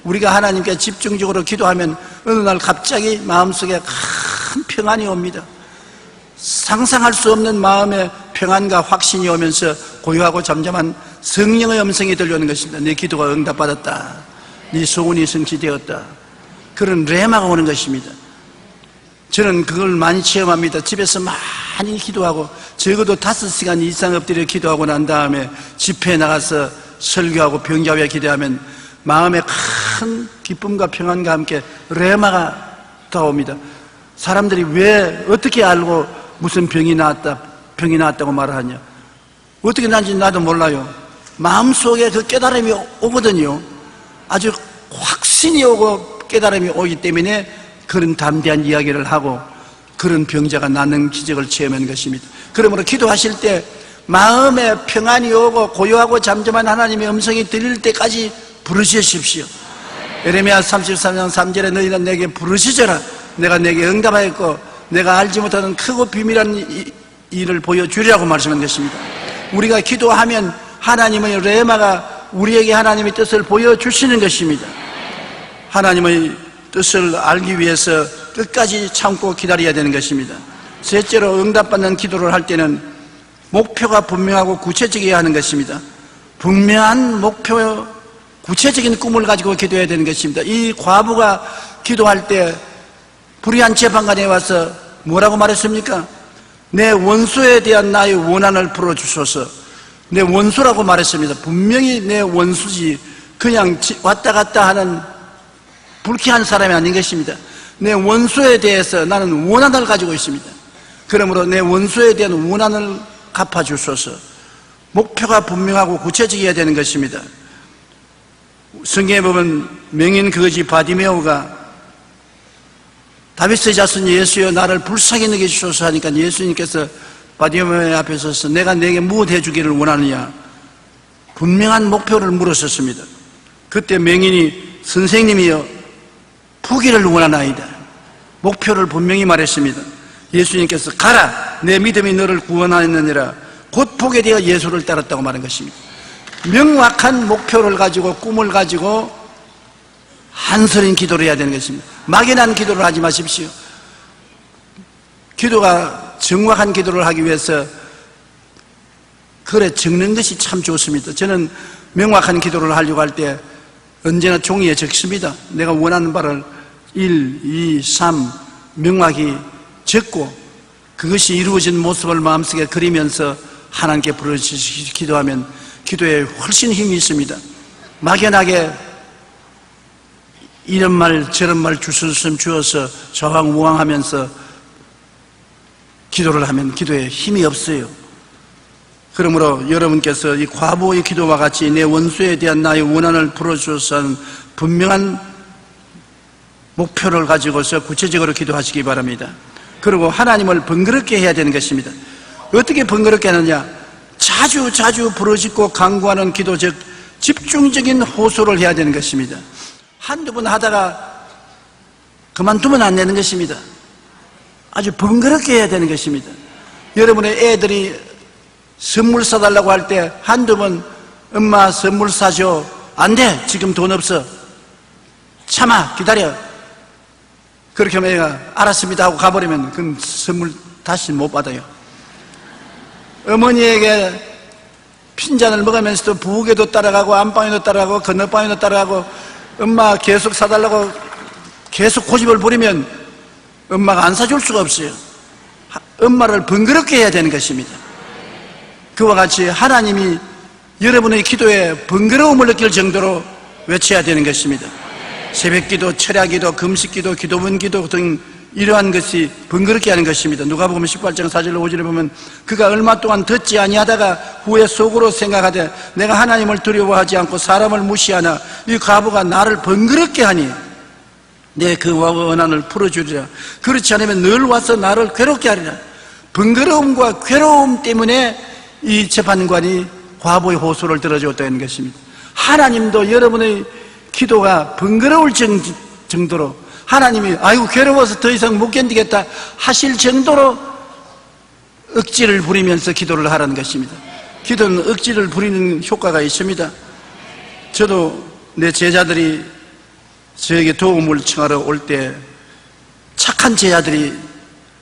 우리가 하나님께 집중적으로 기도하면 어느 날 갑자기 마음속에 큰 평안이 옵니다. 상상할 수 없는 마음의 평안과 확신이 오면서 고요하고 잠잠한 성령의 음성이 들려오는 것입니다. 내 기도가 응답받았다. 네 소원이 성취되었다. 그런 레마가 오는 것입니다. 저는 그걸 많이 체험합니다. 집에서 많이 기도하고 적어도 5시간 이상 엎드려 기도하고 난 다음에 집회에 나가서 설교하고 병자회 기도하면 마음에 큰 기쁨과 평안과 함께 레마가 다옵니다. 사람들이 왜 어떻게 알고 무슨 병이 나왔다고 말을 하냐, 어떻게 난지 나도 몰라요. 마음속에 그 깨달음이 오거든요. 아주 확신이 오고 깨달음이 오기 때문에 그런 담대한 이야기를 하고 그런 병자가 낫는 기적을 체험한 것입니다. 그러므로 기도하실 때 마음에 평안이 오고 고요하고 잠잠한 하나님의 음성이 들릴 때까지 부르시십시오. 예레미야 33장 3절에 너희는 내게 부르시져라. 내가 내게 응답하였고 내가 알지 못하는 크고 비밀한 일을 보여주리라고 말씀한 것입니다. 우리가 기도하면 하나님의 레마가 우리에게 하나님의 뜻을 보여주시는 것입니다. 하나님의 뜻을 알기 위해서 끝까지 참고 기다려야 되는 것입니다. 셋째로, 응답받는 기도를 할 때는 목표가 분명하고 구체적이어야 하는 것입니다. 분명한 목표, 구체적인 꿈을 가지고 기도해야 되는 것입니다. 이 과부가 기도할 때 불의한 재판관에 와서 뭐라고 말했습니까? 내 원수에 대한 나의 원한을 풀어주소서. 내 원수라고 말했습니다. 분명히 내 원수지 그냥 왔다 갔다 하는 불쾌한 사람이 아닌 것입니다. 내 원수에 대해서 나는 원한을 가지고 있습니다. 그러므로 내 원수에 대한 원한을 갚아주소서. 목표가 분명하고 구체적이어야 되는 것입니다. 성경에 보면 명인 거지 바디메오가 다윗의 자손 예수여 나를 불쌍히 여겨주소서 하니까 예수님께서 바디메오 앞에 서서 내가 내게 무엇 해주기를 원하느냐, 분명한 목표를 물으셨습니다. 그때 명인이 선생님이여 부귀를 원하나이다. 목표를 분명히 말했습니다. 예수님께서 가라 내 믿음이 너를 구원하였느니라. 곧 보게 되어 예수를 따랐다고 말한 것입니다. 명확한 목표를 가지고 꿈을 가지고 한서린 기도를 해야 되는 것입니다. 막연한 기도를 하지 마십시오. 기도가 정확한 기도를 하기 위해서 글에 적는 것이 참 좋습니다. 저는 명확한 기도를 하려고 할 때 언제나 종이에 적습니다. 내가 원하는 바를 1, 2, 3 명확히 적고 그것이 이루어진 모습을 마음속에 그리면서 하나님께 부르짖으시 기도하면 기도에 훨씬 힘이 있습니다. 막연하게 이런 말 저런 말 주셨으면 주어서 좌왕우왕하면서 기도를 하면 기도에 힘이 없어요. 그러므로 여러분께서 이 과부의 기도와 같이 내 원수에 대한 나의 원한을 풀어주어서 하는 분명한 목표를 가지고서 구체적으로 기도하시기 바랍니다. 그리고 하나님을 번거롭게 해야 되는 것입니다. 어떻게 번거롭게 하느냐, 자주 부르짖고 간구하는 기도, 즉 집중적인 호소를 해야 되는 것입니다. 한두 번 하다가 그만두면 안 되는 것입니다. 아주 번거롭게 해야 되는 것입니다. 여러분의 애들이 선물 사달라고 할 때 한두 번 엄마 선물 사줘. 안 돼, 지금 돈 없어. 참아, 기다려. 그렇게 하면 애가 알았습니다 하고 가버리면 그 선물 다시 못 받아요. 어머니에게 핀잔을 먹으면서도 부엌에도 따라가고 안방에도 따라가고 건너방에도 따라가고 엄마 계속 사달라고 계속 고집을 부리면 엄마가 안 사줄 수가 없어요. 엄마를 번거롭게 해야 되는 것입니다. 그와 같이 하나님이 여러분의 기도에 번거로움을 느낄 정도로 외쳐야 되는 것입니다. 새벽기도, 철야기도, 금식기도, 기도문기도 등 이러한 것이 번거롭게 하는 것입니다. 누가복음 18장 4절 5절에 보면 그가 얼마 동안 듣지 아니하다가 후에 속으로 생각하되 내가 하나님을 두려워하지 않고 사람을 무시하나 이 과부가 나를 번거롭게 하니 내 그 원한을 풀어주리라. 그렇지 않으면 늘 와서 나를 괴롭게 하리라. 번거로움과 괴로움 때문에 이 재판관이 과부의 호소를 들어줬다는 것입니다. 하나님도 여러분의 기도가 번거로울 정도로 하나님이 아이고 괴로워서 더 이상 못 견디겠다 하실 정도로 억지를 부리면서 기도를 하라는 것입니다. 기도는 억지를 부리는 효과가 있습니다. 저도 내 제자들이 저에게 도움을 청하러 올 때 착한 제자들이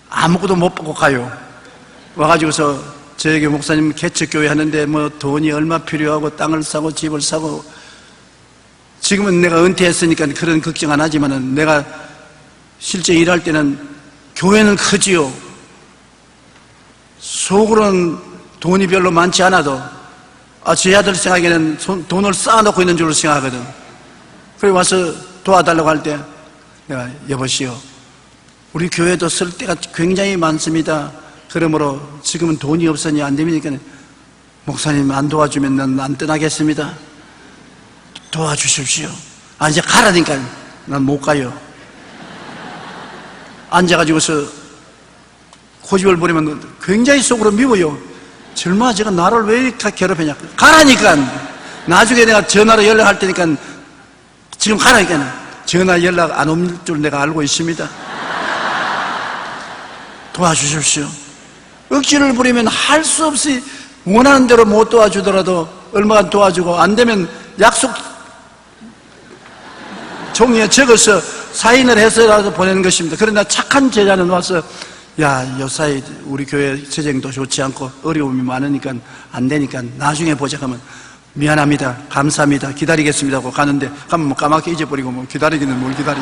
아무것도 못 보고 가요. 와가지고서 저에게 목사님 개척교회 하는데 뭐 돈이 얼마 필요하고 땅을 사고 집을 사고, 지금은 내가 은퇴했으니까 그런 걱정 안 하지만은 내가 실제 일할 때는 교회는 크지요. 속으로는 돈이 별로 많지 않아도 제 아들 생각에는 돈을 쌓아놓고 있는 줄로 생각하거든. 그래 와서 도와달라고 할 때 내가 여보시오, 우리 교회도 쓸 때가 굉장히 많습니다. 그러므로 지금은 돈이 없으니 안 됩니까? 목사님 안 도와주면 난 안 떠나겠습니다. 도와주십시오. 이제 가라니까 난 못 가요. 앉아가지고서 고집을 부리면 굉장히 속으로 미워요. 젊아, 제가 나를 왜 이렇게 괴롭히냐. 가라니까. 나중에 내가 전화로 연락할 테니까 지금 가라니까. 전화 연락 안 올 줄 내가 알고 있습니다. 도와주십시오. 억지를 부리면 할 수 없이 원하는 대로 못 도와주더라도 얼마간 도와주고, 안 되면 약속 종이에 적어서 사인을 해서라도 보내는 것입니다. 그러나 착한 제자는 와서 요사이 우리 교회 재정도 좋지 않고 어려움이 많으니까 안 되니까 나중에 보자 하면 미안합니다, 감사합니다, 기다리겠습니다 하고 가는데, 가면 뭐 까맣게 잊어버리고 뭐 기다리기는 뭘 기다려.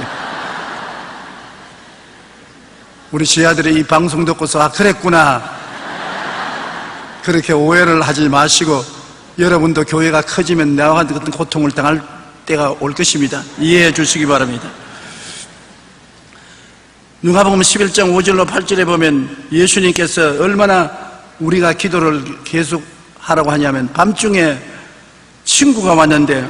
우리 제 아들이 이 방송 듣고서 그랬구나, 그렇게 오해를 하지 마시고, 여러분도 교회가 커지면 나와 같은 고통을 당할 때가 올 것입니다. 이해해 주시기 바랍니다. 누가복음 11장 5절로 8절에 보면 예수님께서 얼마나 우리가 기도를 계속 하라고 하냐면, 밤중에 친구가 왔는데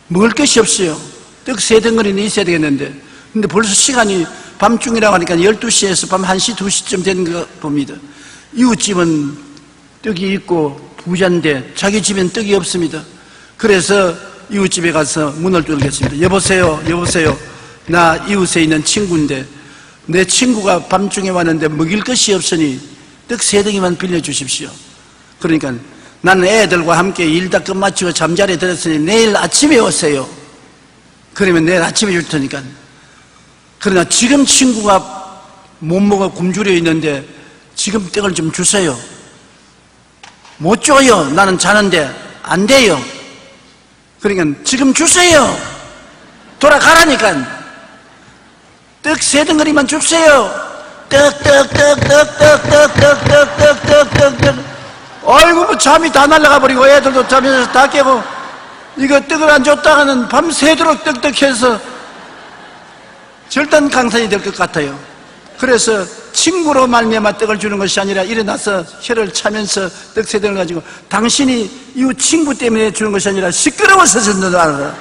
먹을 것이 없어요. 떡 3덩어리는 있어야 되겠는데, 근데 벌써 시간이 밤중이라고 하니까 12시에서 밤 1시, 2시쯤 된 거 봅니다. 이웃집은 떡이 있고 부자인데 자기 집엔 떡이 없습니다. 그래서 이웃집에 가서 문을 두들겼습니다. 여보세요, 여보세요, 나 이웃에 있는 친구인데 내 친구가 밤중에 왔는데 먹일 것이 없으니 떡 3덩이만 빌려주십시오. 그러니까 나는 애들과 함께 일 다 끝마치고 잠자리에 들었으니 내일 아침에 오세요. 그러면 내일 아침에 줄 테니까. 그러나 지금 친구가 못 먹어 굶주려 있는데 지금 떡을 좀 주세요. 못 줘요. 나는 자는데. 안 돼요. 그러니까 지금 주세요. 돌아가라니까. 떡 3덩어리만 주세요. 떡. 아이고, 뭐 잠이 다 날아가 버리고 애들도 잠에서 다 깨고, 이거 떡을 안 줬다가는 밤새도록 떡떡해서 절단 강산이 될 것 같아요. 그래서 친구로 말미암아 떡을 주는 것이 아니라 일어나서 혀를 차면서 떡 3덩을 가지고, 당신이 이 친구 때문에 주는 것이 아니라 시끄러워서 줬는 줄 알아라.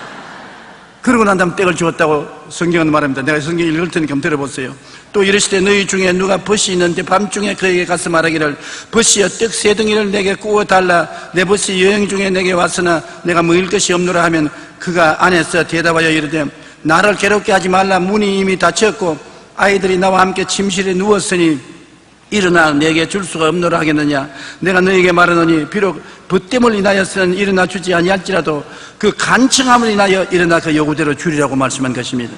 그러고 난 다음 떡을 주었다고 성경은 말합니다. 내가 성경 읽을 테니까 한번 들어보세요. 또 이르시되 너희 중에 누가 벗이 있는데 밤중에 그에게 가서 말하기를, 벗이여 떡 3덩이를 내게 구워달라. 내 벗이 여행 중에 내게 왔으나 내가 먹을 것이 없노라 하면, 그가 안에서 대답하여 이르되 나를 괴롭게 하지 말라. 문이 이미 닫혔고 아이들이 나와 함께 침실에 누웠으니 일어나 내게 줄 수가 없노라 하겠느냐. 내가 너에게 말하노니 비록 벗됨을 인하여서는 일어나 주지 아니할지라도 그 간청함을 인하여 일어나 그 요구대로 주리라고 말씀한 것입니다.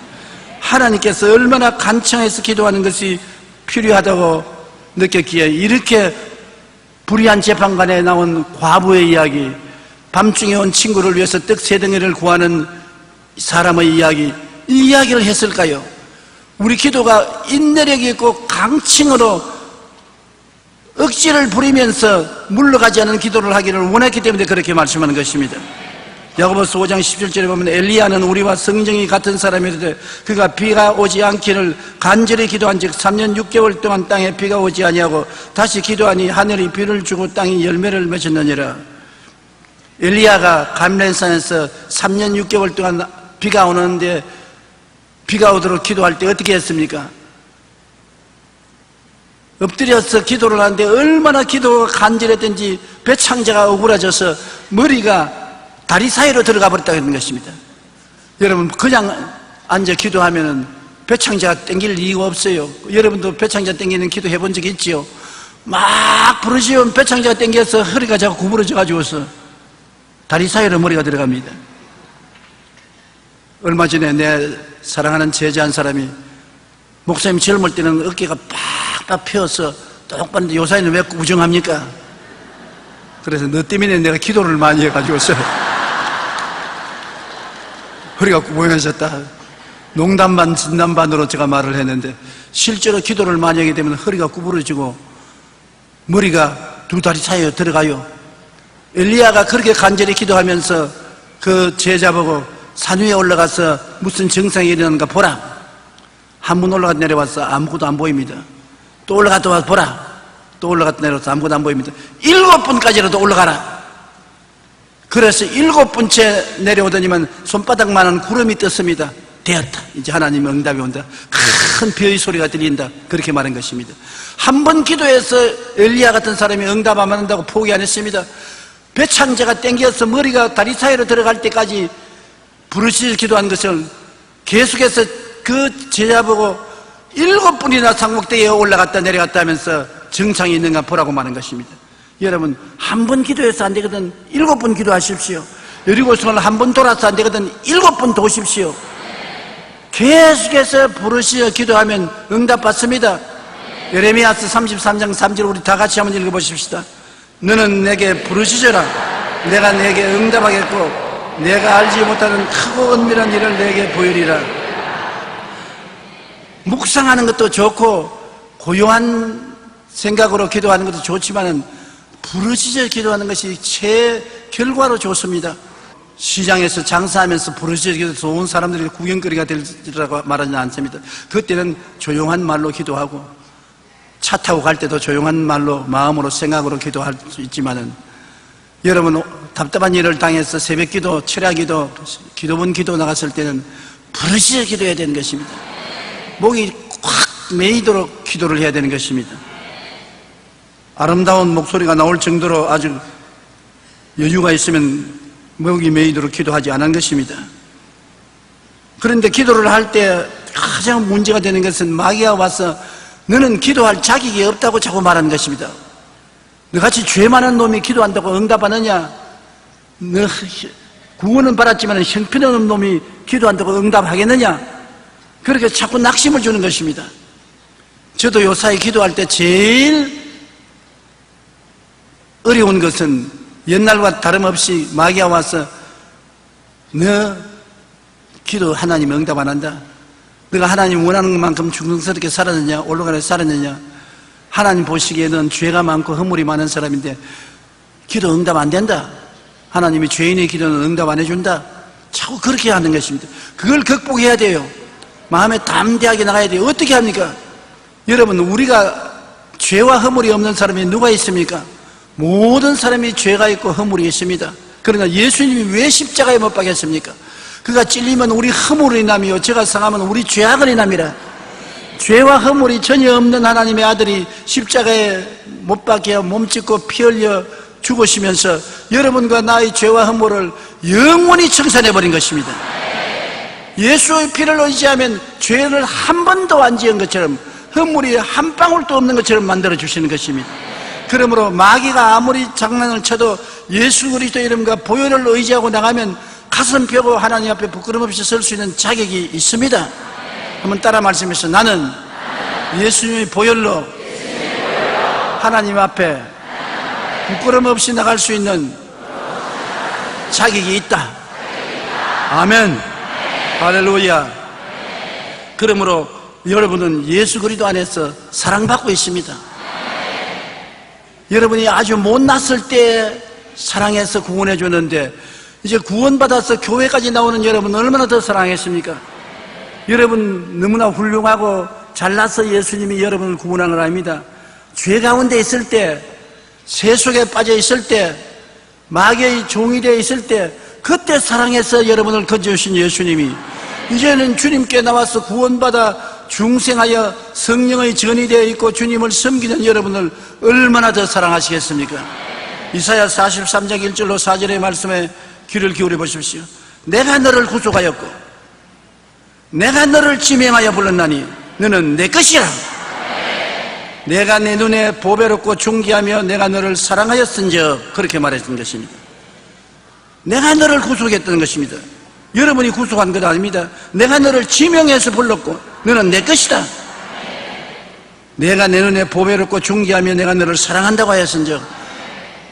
하나님께서 얼마나 간청해서 기도하는 것이 필요하다고 느꼈기에 이렇게 불의한 재판관에 나온 과부의 이야기, 밤중에 온 친구를 위해서 떡 3덩이를 구하는 사람의 이야기, 이 이야기를 했을까요? 우리 기도가 인내력이 있고 강칭으로 억지를 부리면서 물러가지 않은 기도를 하기를 원했기 때문에 그렇게 말씀하는 것입니다. 야고보서 5장 17절에 보면 엘리야는 우리와 성정이 같은 사람이라되 그가 비가 오지 않기를 간절히 기도한 즉 3년 6개월 동안 땅에 비가 오지 아니하고 다시 기도하니 하늘이 비를 주고 땅이 열매를 맺었느니라. 엘리야가 감렙산에서 3년 6개월 동안 비가 오는데, 비가 오도록 기도할 때 어떻게 했습니까? 엎드려서 기도를 하는데 얼마나 기도가 간절했던지 배창자가 억울해져서 머리가 다리 사이로 들어가 버렸다는 것입니다. 여러분, 그냥 앉아 기도하면 배창자가 땡길 이유가 없어요. 여러분도 배창자 땡기는 기도 해본 적 있지요? 막 부르시면 배창자가 땡겨서 허리가 자꾸 구부러져 가지고서 다리 사이로 머리가 들어갑니다. 얼마 전에 내 사랑하는 제자 한 사람이, 목사님 젊을 때는 어깨가 팍팍 펴서 똑바로 요사이는 왜 부정합니까? 그래서 너 때문에 내가 기도를 많이 해가지고서 허리가 구부러졌다. 농담 반 진담 반으로 제가 말을 했는데 실제로 기도를 많이 하기 때문에 허리가 구부러지고 머리가 두 다리 사이에 들어가요. 엘리야가 그렇게 간절히 기도하면서 그 제자 보고 산 위에 올라가서 무슨 증상이 일어나는가 보라. 한 번 올라갔다 내려와서 아무것도 안 보입니다. 또 올라갔다 와서 보라. 또 올라갔다 내려와서 아무것도 안 보입니다. 7번까지라도 올라가라. 그래서 7번째 내려오더니만 손바닥만한 구름이 떴습니다. 되었다. 이제 하나님의 응답이 온다. 큰 벼의 소리가 들린다. 그렇게 말한 것입니다. 한 번 기도해서 엘리야 같은 사람이 응답 안 한다고 포기 안 했습니다. 배창자가 땡겨서 머리가 다리 사이로 들어갈 때까지 부르짖어 기도한 것을 계속해서 그 제자 보고 7번이나 상목대에 올라갔다 내려갔다 하면서 증상이 있는가 보라고 말한 것입니다. 여러분, 한 번 기도해서 안 되거든 7번 기도하십시오. 여리고성을 한 번 돌아서 안 되거든 7번 도십시오. 계속해서 부르짖어 기도하면 응답받습니다. 예레미야서 33장 3절 우리 다 같이 한번 읽어보십시다. 너는 내게 부르짖어라. 내가 내게 응답하겠고 내가 알지 못하는 크고 은밀한 일을 내게 보이리라. 묵상하는 것도 좋고 고요한 생각으로 기도하는 것도 좋지만은 부르짖어 기도하는 것이 최결과로 좋습니다. 시장에서 장사하면서 부르짖어 기도해서 온 사람들이 구경거리가 되리라고 말하지 않습니다. 그때는 조용한 말로 기도하고 차 타고 갈 때도 조용한 말로 마음으로 생각으로 기도할 수 있지만은 여러분 답답한 일을 당해서 새벽기도, 철야기도, 기도문 기도 나갔을 때는 부르짖어 기도해야 되는 것입니다. 목이 꽉 메이도록 기도를 해야 되는 것입니다. 아름다운 목소리가 나올 정도로 아주 여유가 있으면 목이 메이도록 기도하지 않은 것입니다. 그런데 기도를 할 때 가장 문제가 되는 것은 마귀가 와서 너는 기도할 자격이 없다고 자꾸 말하는 것입니다. 너같이 죄 많은 놈이 기도한다고 응답하느냐? 너 구원은 받았지만 형편없는 놈이 기도한다고 응답하겠느냐? 그렇게 자꾸 낙심을 주는 것입니다. 저도 요사이 기도할 때 제일 어려운 것은 옛날과 다름없이 마귀가 와서 너 기도 하나님 응답 안 한다. 너가 하나님 원하는 것만큼 충성스럽게 살았느냐? 올라가려 살았느냐? 하나님 보시기에 넌 죄가 많고 허물이 많은 사람인데 기도 응답 안 된다. 하나님이 죄인의 기도는 응답 안 해준다. 자꾸 그렇게 하는 것입니다. 그걸 극복해야 돼요. 마음에 담대하게 나가야 돼요. 어떻게 합니까? 여러분, 우리가 죄와 허물이 없는 사람이 누가 있습니까? 모든 사람이 죄가 있고 허물이 있습니다. 그러나 예수님이 왜 십자가에 못 박혔습니까? 그가 찔리면 우리 허물이 남이요 제가 상하면 우리 죄악은 남이라. 죄와 허물이 전혀 없는 하나님의 아들이 십자가에 못 박혀 몸짓고 피 흘려 죽으시면서 여러분과 나의 죄와 허물을 영원히 청산해버린 것입니다. 예수의 피를 의지하면 죄를 한 번도 안 지은 것처럼 허물이 한 방울도 없는 것처럼 만들어주시는 것입니다. 그러므로 마귀가 아무리 장난을 쳐도 예수 그리스도 이름과 보혈을 의지하고 나가면 가슴 펴고 하나님 앞에 부끄럼 없이 설 수 있는 자격이 있습니다. 한번 따라 말씀해서 나는 예수님의 보혈로 하나님 앞에 부끄럼 없이 나갈 수 있는 자격이 있다. 아멘. 할렐루야. 그러므로 여러분은 예수 그리스도 안에서 사랑받고 있습니다. 여러분이 아주 못났을 때 사랑해서 구원해 줬는데 이제 구원받아서 교회까지 나오는 여러분 얼마나 더 사랑했습니까? 여러분 너무나 훌륭하고 잘나서 예수님이 여러분을 구원한 걸 압니다. 죄 가운데 있을 때, 새 속에 빠져 있을 때, 마귀의 종이 되어 있을 때 그때 사랑해서 여러분을 건져주신 예수님이 이제는 주님께 나와서 구원받아 중생하여 성령의 전이 되어 있고 주님을 섬기는 여러분을 얼마나 더 사랑하시겠습니까? 이사야 43장 1절로 4절의 말씀에 귀를 기울여 보십시오. 내가 너를 구속하였고 내가 너를 지명하여 불렀나니 너는 내 것이라. 내가 내 눈에 보배롭고 존귀하며 내가 너를 사랑하였은즉 그렇게 말했던 것입니다. 내가 너를 구속했던 것입니다. 여러분이 구속한 것 아닙니다. 내가 너를 지명해서 불렀고 너는 내 것이다. 내가 내 눈에 보배롭고 존귀하며 내가 너를 사랑한다고 하였은즉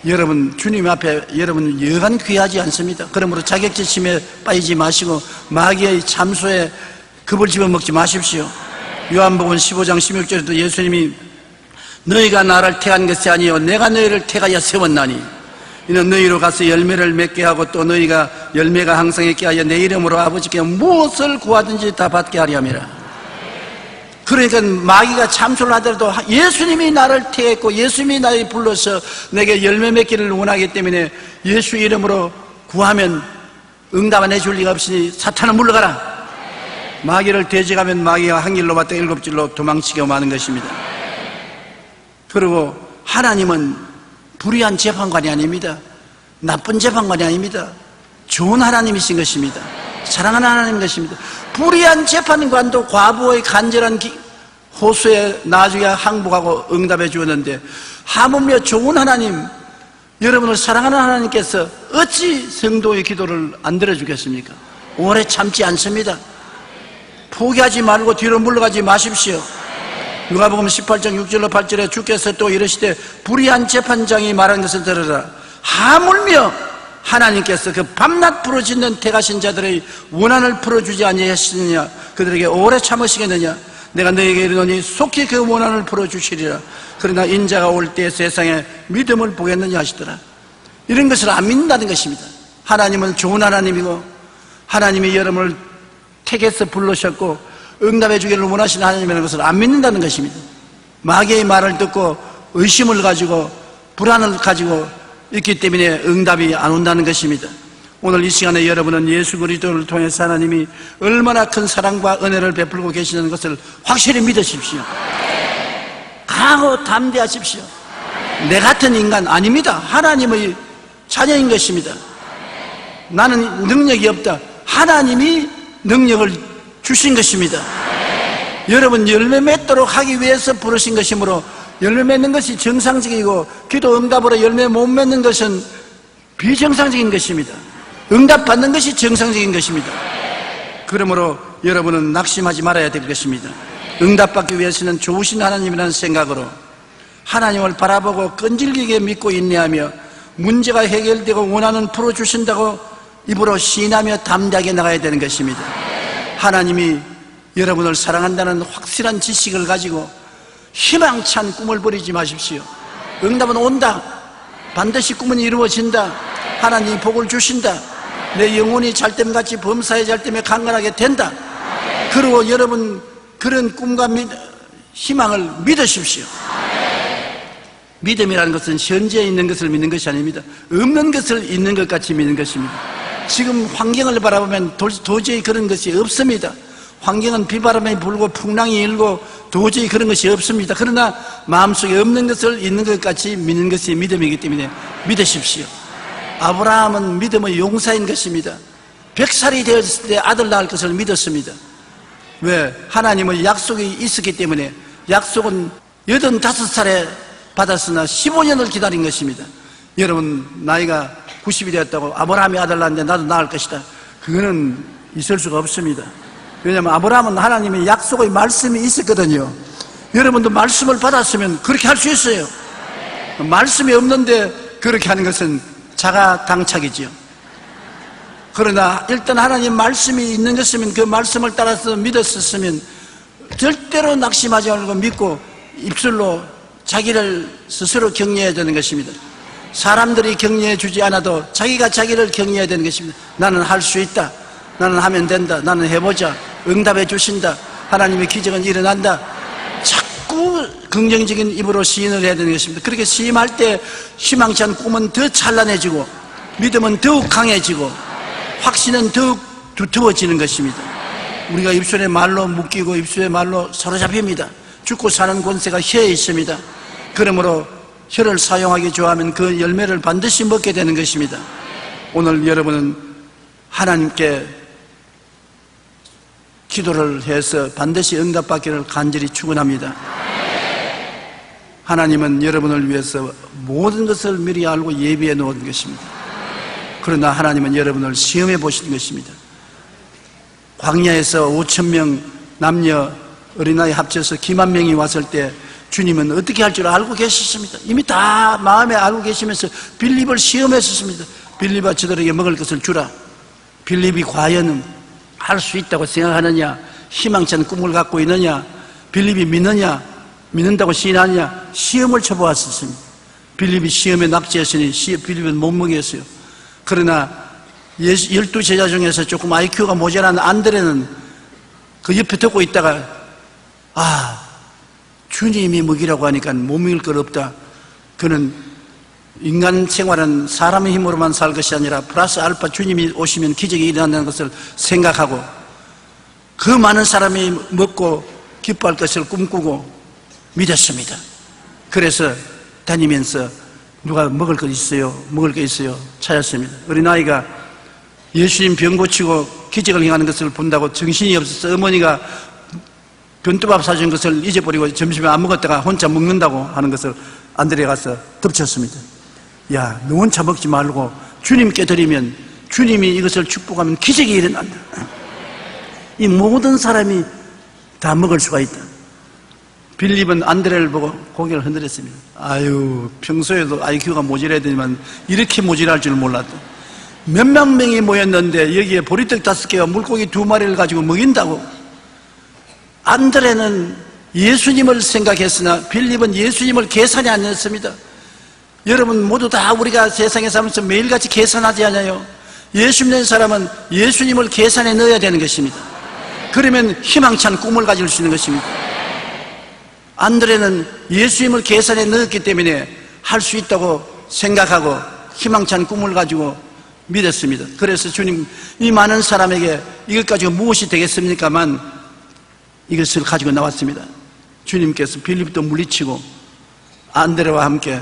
여러분 주님 앞에 여러분 여간 귀하지 않습니다. 그러므로 자격지심에 빠지지 마시고 마귀의 참소에 겁을 집어먹지 마십시오. 요한복음 15장 16절에도 예수님이 너희가 나를 택한 것이 아니요 내가 너희를 택하여 세웠나니 이는 너희로 가서 열매를 맺게 하고 또 너희가 열매가 항상 있게 하여 내 이름으로 아버지께 무엇을 구하든지 다 받게 하려 함이라. 그러니까 마귀가 참소를 하더라도 예수님이 나를 택했고 예수님이 나를 불러서 내게 열매 맺기를 원하기 때문에 예수 이름으로 구하면 응답 안 해줄 리가 없으니 사탄은 물러가라. 마귀를 대적하면 마귀가 한 길로 왔다 일곱 길로 도망치게 마는 것입니다. 그리고 하나님은 불의한 재판관이 아닙니다. 나쁜 재판관이 아닙니다. 좋은 하나님이신 것입니다. 사랑하는 하나님인 것입니다. 불의한 재판관도 과부의 간절한 호소에 나중에 항복하고 응답해 주었는데 하물며 좋은 하나님, 여러분을 사랑하는 하나님께서 어찌 성도의 기도를 안 들어주겠습니까? 오래 참지 않습니다. 포기하지 말고 뒤로 물러가지 마십시오. 누가복음 18장 6절로 8절에 주께서 또 이르시되 불의한 재판장이 말한 것을 들으라. 하물며 하나님께서 그 밤낮 부르짖는 택하신 자들의 원한을 풀어주지 아니하시느냐? 그들에게 오래 참으시겠느냐? 내가 너에게 이르노니 속히 그 원한을 풀어주시리라. 그러나 인자가 올 때 세상에 믿음을 보겠느냐 하시더라. 이런 것을 안 믿는다는 것입니다. 하나님은 좋은 하나님이고 하나님이 여러분을 택해서 부르셨고 응답해 주기를 원하시는 하나님이라는 것을 안 믿는다는 것입니다. 마귀의 말을 듣고 의심을 가지고 불안을 가지고 있기 때문에 응답이 안 온다는 것입니다. 오늘 이 시간에 여러분은 예수 그리스도를 통해서 하나님이 얼마나 큰 사랑과 은혜를 베풀고 계시는 것을 확실히 믿으십시오. 강하고 담대하십시오. 내 같은 인간 아닙니다. 하나님의 자녀인 것입니다. 나는 능력이 없다. 하나님이 능력을 주신 것입니다. 여러분 열매 맺도록 하기 위해서 부르신 것이므로 열매 맺는 것이 정상적이고 기도 응답으로 열매 못 맺는 것은 비정상적인 것입니다. 응답 받는 것이 정상적인 것입니다. 그러므로 여러분은 낙심하지 말아야 될 것입니다. 응답 받기 위해서는 좋으신 하나님이라는 생각으로 하나님을 바라보고 끈질기게 믿고 인내하며 문제가 해결되고 원하는 풀어주신다고 입으로 시인하며 담대하게 나가야 되는 것입니다. 하나님이 여러분을 사랑한다는 확실한 지식을 가지고 희망찬 꿈을 버리지 마십시오. 응답은 온다. 반드시 꿈은 이루어진다. 하나님이 복을 주신다. 내 영혼이 잘됨같이 범사에 잘됨에 강건하게 된다. 그리고 여러분 그런 꿈과 희망을 믿으십시오. 믿음이라는 것은 현재에 있는 것을 믿는 것이 아닙니다. 없는 것을 있는 것 같이 믿는 것입니다. 지금 환경을 바라보면 도저히 그런 것이 없습니다. 환경은 비바람이 불고 풍랑이 일고 도저히 그런 것이 없습니다. 그러나 마음속에 없는 것을 있는 것 같이 믿는 것이 믿음이기 때문에 믿으십시오. 아브라함은 믿음의 용사인 것입니다. 100살이 되었을 때 아들 낳을 것을 믿었습니다. 왜? 하나님의 약속이 있었기 때문에. 약속은 85살에 받았으나 15년을 기다린 것입니다. 여러분 나이가 90이 되었다고 아브라함이 아들 낳았는데 나도 낳을 것이다. 그거는 있을 수가 없습니다. 왜냐하면 아브라함은 하나님의 약속의 말씀이 있었거든요. 여러분도 말씀을 받았으면 그렇게 할 수 있어요. 말씀이 없는데 그렇게 하는 것은 자가당착이지요. 그러나 일단 하나님 말씀이 있는 것이면 그 말씀을 따라서 믿었었으면 절대로 낙심하지 말고 믿고 입술로 자기를 스스로 격려해야 되는 것입니다. 사람들이 격려해 주지 않아도 자기가 자기를 격려해야 되는 것입니다. 나는 할 수 있다. 나는 하면 된다. 나는 해보자. 응답해 주신다. 하나님의 기적은 일어난다. 자꾸 긍정적인 입으로 시인을 해야 되는 것입니다. 그렇게 시임할 때 희망치 않은 꿈은 더 찬란해지고 믿음은 더욱 강해지고 확신은 더욱 두터워지는 것입니다. 우리가 입술의 말로 묶이고 입술의 말로 사로잡힙니다. 죽고 사는 권세가 혀에 있습니다. 그러므로 혀를 사용하기 좋아하면 그 열매를 반드시 먹게 되는 것입니다. 오늘 여러분은 하나님께 기도를 해서 반드시 응답받기를 간절히 축원합니다. 하나님은 여러분을 위해서 모든 것을 미리 알고 예비해 놓은 것입니다. 그러나 하나님은 여러분을 시험해 보시는 것입니다. 광야에서 5,000명 남녀 어린아이 합쳐서 기만 명이 왔을 때 주님은 어떻게 할 줄 알고 계셨습니다. 이미 다 마음에 알고 계시면서 빌립을 시험했었습니다. 빌립아, 저들에게 먹을 것을 주라. 빌립이 과연 할 수 있다고 생각하느냐, 희망치 않은 꿈을 갖고 있느냐, 빌립이 믿느냐, 믿는다고 시인하느냐, 시험을 쳐보았었습니다. 빌립이 시험에 낙제했으니 빌립은 못 먹였어요. 그러나 12제자 중에서 조금 IQ가 모자란 안드레는 그 옆에 듣고 있다가 주님이 먹이라고 하니까 못 먹일 것 없다. 그는 인간 생활은 사람의 힘으로만 살 것이 아니라 플러스 알파 주님이 오시면 기적이 일어난다는 것을 생각하고 그 많은 사람이 먹고 기뻐할 것을 꿈꾸고 믿었습니다. 그래서 다니면서 누가 먹을 것 있어요? 먹을 것 있어요? 찾았습니다. 어린아이가 예수님 병 고치고 기적을 행하는 것을 본다고 정신이 없어서 어머니가 변두밥 사준 것을 잊어버리고 점심에 안 먹었다가 혼자 먹는다고 하는 것을 안드레가 가서 덮쳤습니다. 야, 너 혼자 먹지 말고 주님께 드리면 주님이 이것을 축복하면 기적이 일어난다. 이 모든 사람이 다 먹을 수가 있다. 빌립은 안드레를 보고 고개를 흔들었습니다. 아유, 평소에도 IQ가 모자라더니만 이렇게 모자랄 줄 몰랐다. 몇만 명이 모였는데 여기에 보리떡 5개와 물고기 2마리를 가지고 먹인다고. 안드레는 예수님을 생각했으나 빌립은 예수님을 계산이 아니었습니다. 여러분 모두 다 우리가 세상에 살면서 매일같이 계산하지 않아요? 예수 믿는 사람은 예수님을 계산에 넣어야 되는 것입니다. 그러면 희망찬 꿈을 가질 수 있는 것입니다. 안드레는 예수님을 계산에 넣었기 때문에 할 수 있다고 생각하고 희망찬 꿈을 가지고 믿었습니다. 그래서 주님, 이 많은 사람에게 이것 가지고 무엇이 되겠습니까만 이것을 가지고 나왔습니다. 주님께서 빌립도 물리치고 안드레와 함께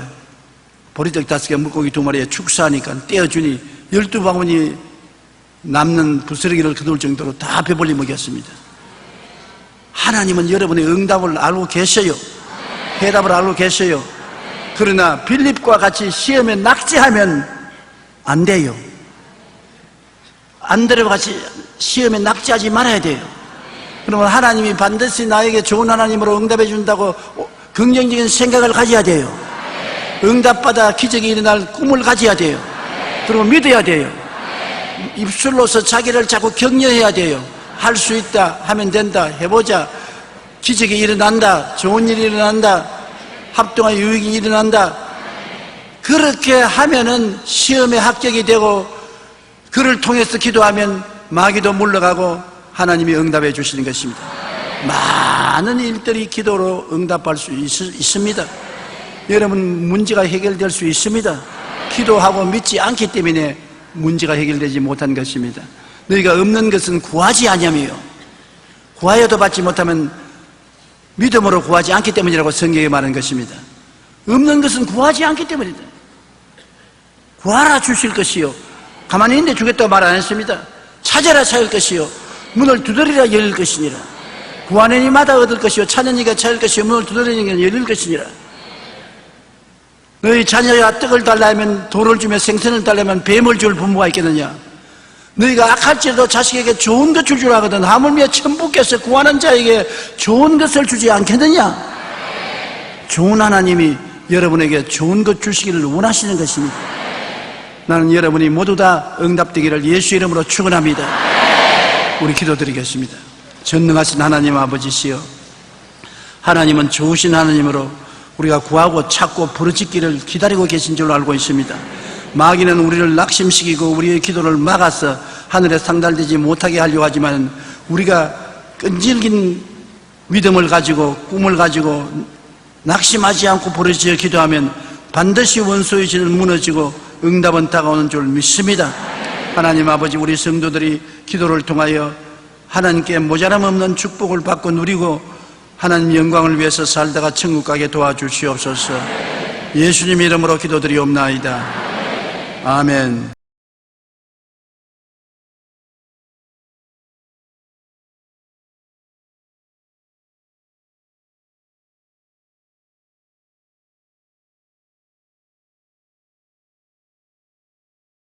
보리떡 5개 물고기 2마리에 축사하니까 떼어주니 12바구니 남는 부스러기를 거둘 정도로 다 배불리 먹였습니다. 하나님은 여러분의 응답을 알고 계셔요. 해답을 알고 계셔요. 그러나 빌립과 같이 시험에 낙제하면 안 돼요. 안드레와 같이 시험에 낙제하지 말아야 돼요. 그러면 하나님이 반드시 나에게 좋은 하나님으로 응답해 준다고 긍정적인 생각을 가져야 돼요. 응답받아 기적이 일어날 꿈을 가져야 돼요. 그리고 믿어야 돼요. 입술로서 자기를 자꾸 격려해야 돼요. 할 수 있다, 하면 된다, 해보자, 기적이 일어난다, 좋은 일이 일어난다, 합동한 유익이 일어난다. 그렇게 하면은 시험에 합격이 되고 그를 통해서 기도하면 마귀도 물러가고 하나님이 응답해 주시는 것입니다. 많은 일들이 기도로 응답할 수 있습니다. 여러분 문제가 해결될 수 있습니다. 기도하고 믿지 않기 때문에 문제가 해결되지 못한 것입니다. 너희가 없는 것은 구하지 아니하며요. 구하여도 받지 못하면 믿음으로 구하지 않기 때문이라고 성경에 말하는 것입니다. 없는 것은 구하지 않기 때문이다. 구하라 주실 것이요, 가만히 있는데 주겠다고 말 안 했습니다. 찾아라 찾을 것이요, 문을 두드리라 열릴 것이니라. 구하는 이마다 얻을 것이요, 찾는 이가 찾을 것이요, 문을 두드리는 이가 열릴 것이니라. 너희 자녀가 떡을 달라면 돌을 주며 생선을 달라면 뱀을 줄 부모가 있겠느냐? 너희가 악할지라도 자식에게 좋은 것 줄 줄 알거든 하물며 천부께서 구하는 자에게 좋은 것을 주지 않겠느냐? 좋은 하나님이 여러분에게 좋은 것 주시기를 원하시는 것입니다. 나는 여러분이 모두 다 응답되기를 예수 이름으로 축원합니다. 우리 기도드리겠습니다. 전능하신 하나님 아버지시여, 하나님은 좋으신 하나님으로 우리가 구하고 찾고 부르짖기를 기다리고 계신 줄로 알고 있습니다. 마귀는 우리를 낙심시키고 우리의 기도를 막아서 하늘에 상달되지 못하게 하려고 하지만 우리가 끈질긴 믿음을 가지고 꿈을 가지고 낙심하지 않고 부르짖어 기도하면 반드시 원수의 진은 무너지고 응답은 다가오는 줄 믿습니다. 하나님 아버지, 우리 성도들이 기도를 통하여 하나님께 모자람 없는 축복을 받고 누리고 하나님 영광을 위해서 살다가 천국 가게 도와주시옵소서. 예수님 이름으로 기도드리옵나이다. 아멘.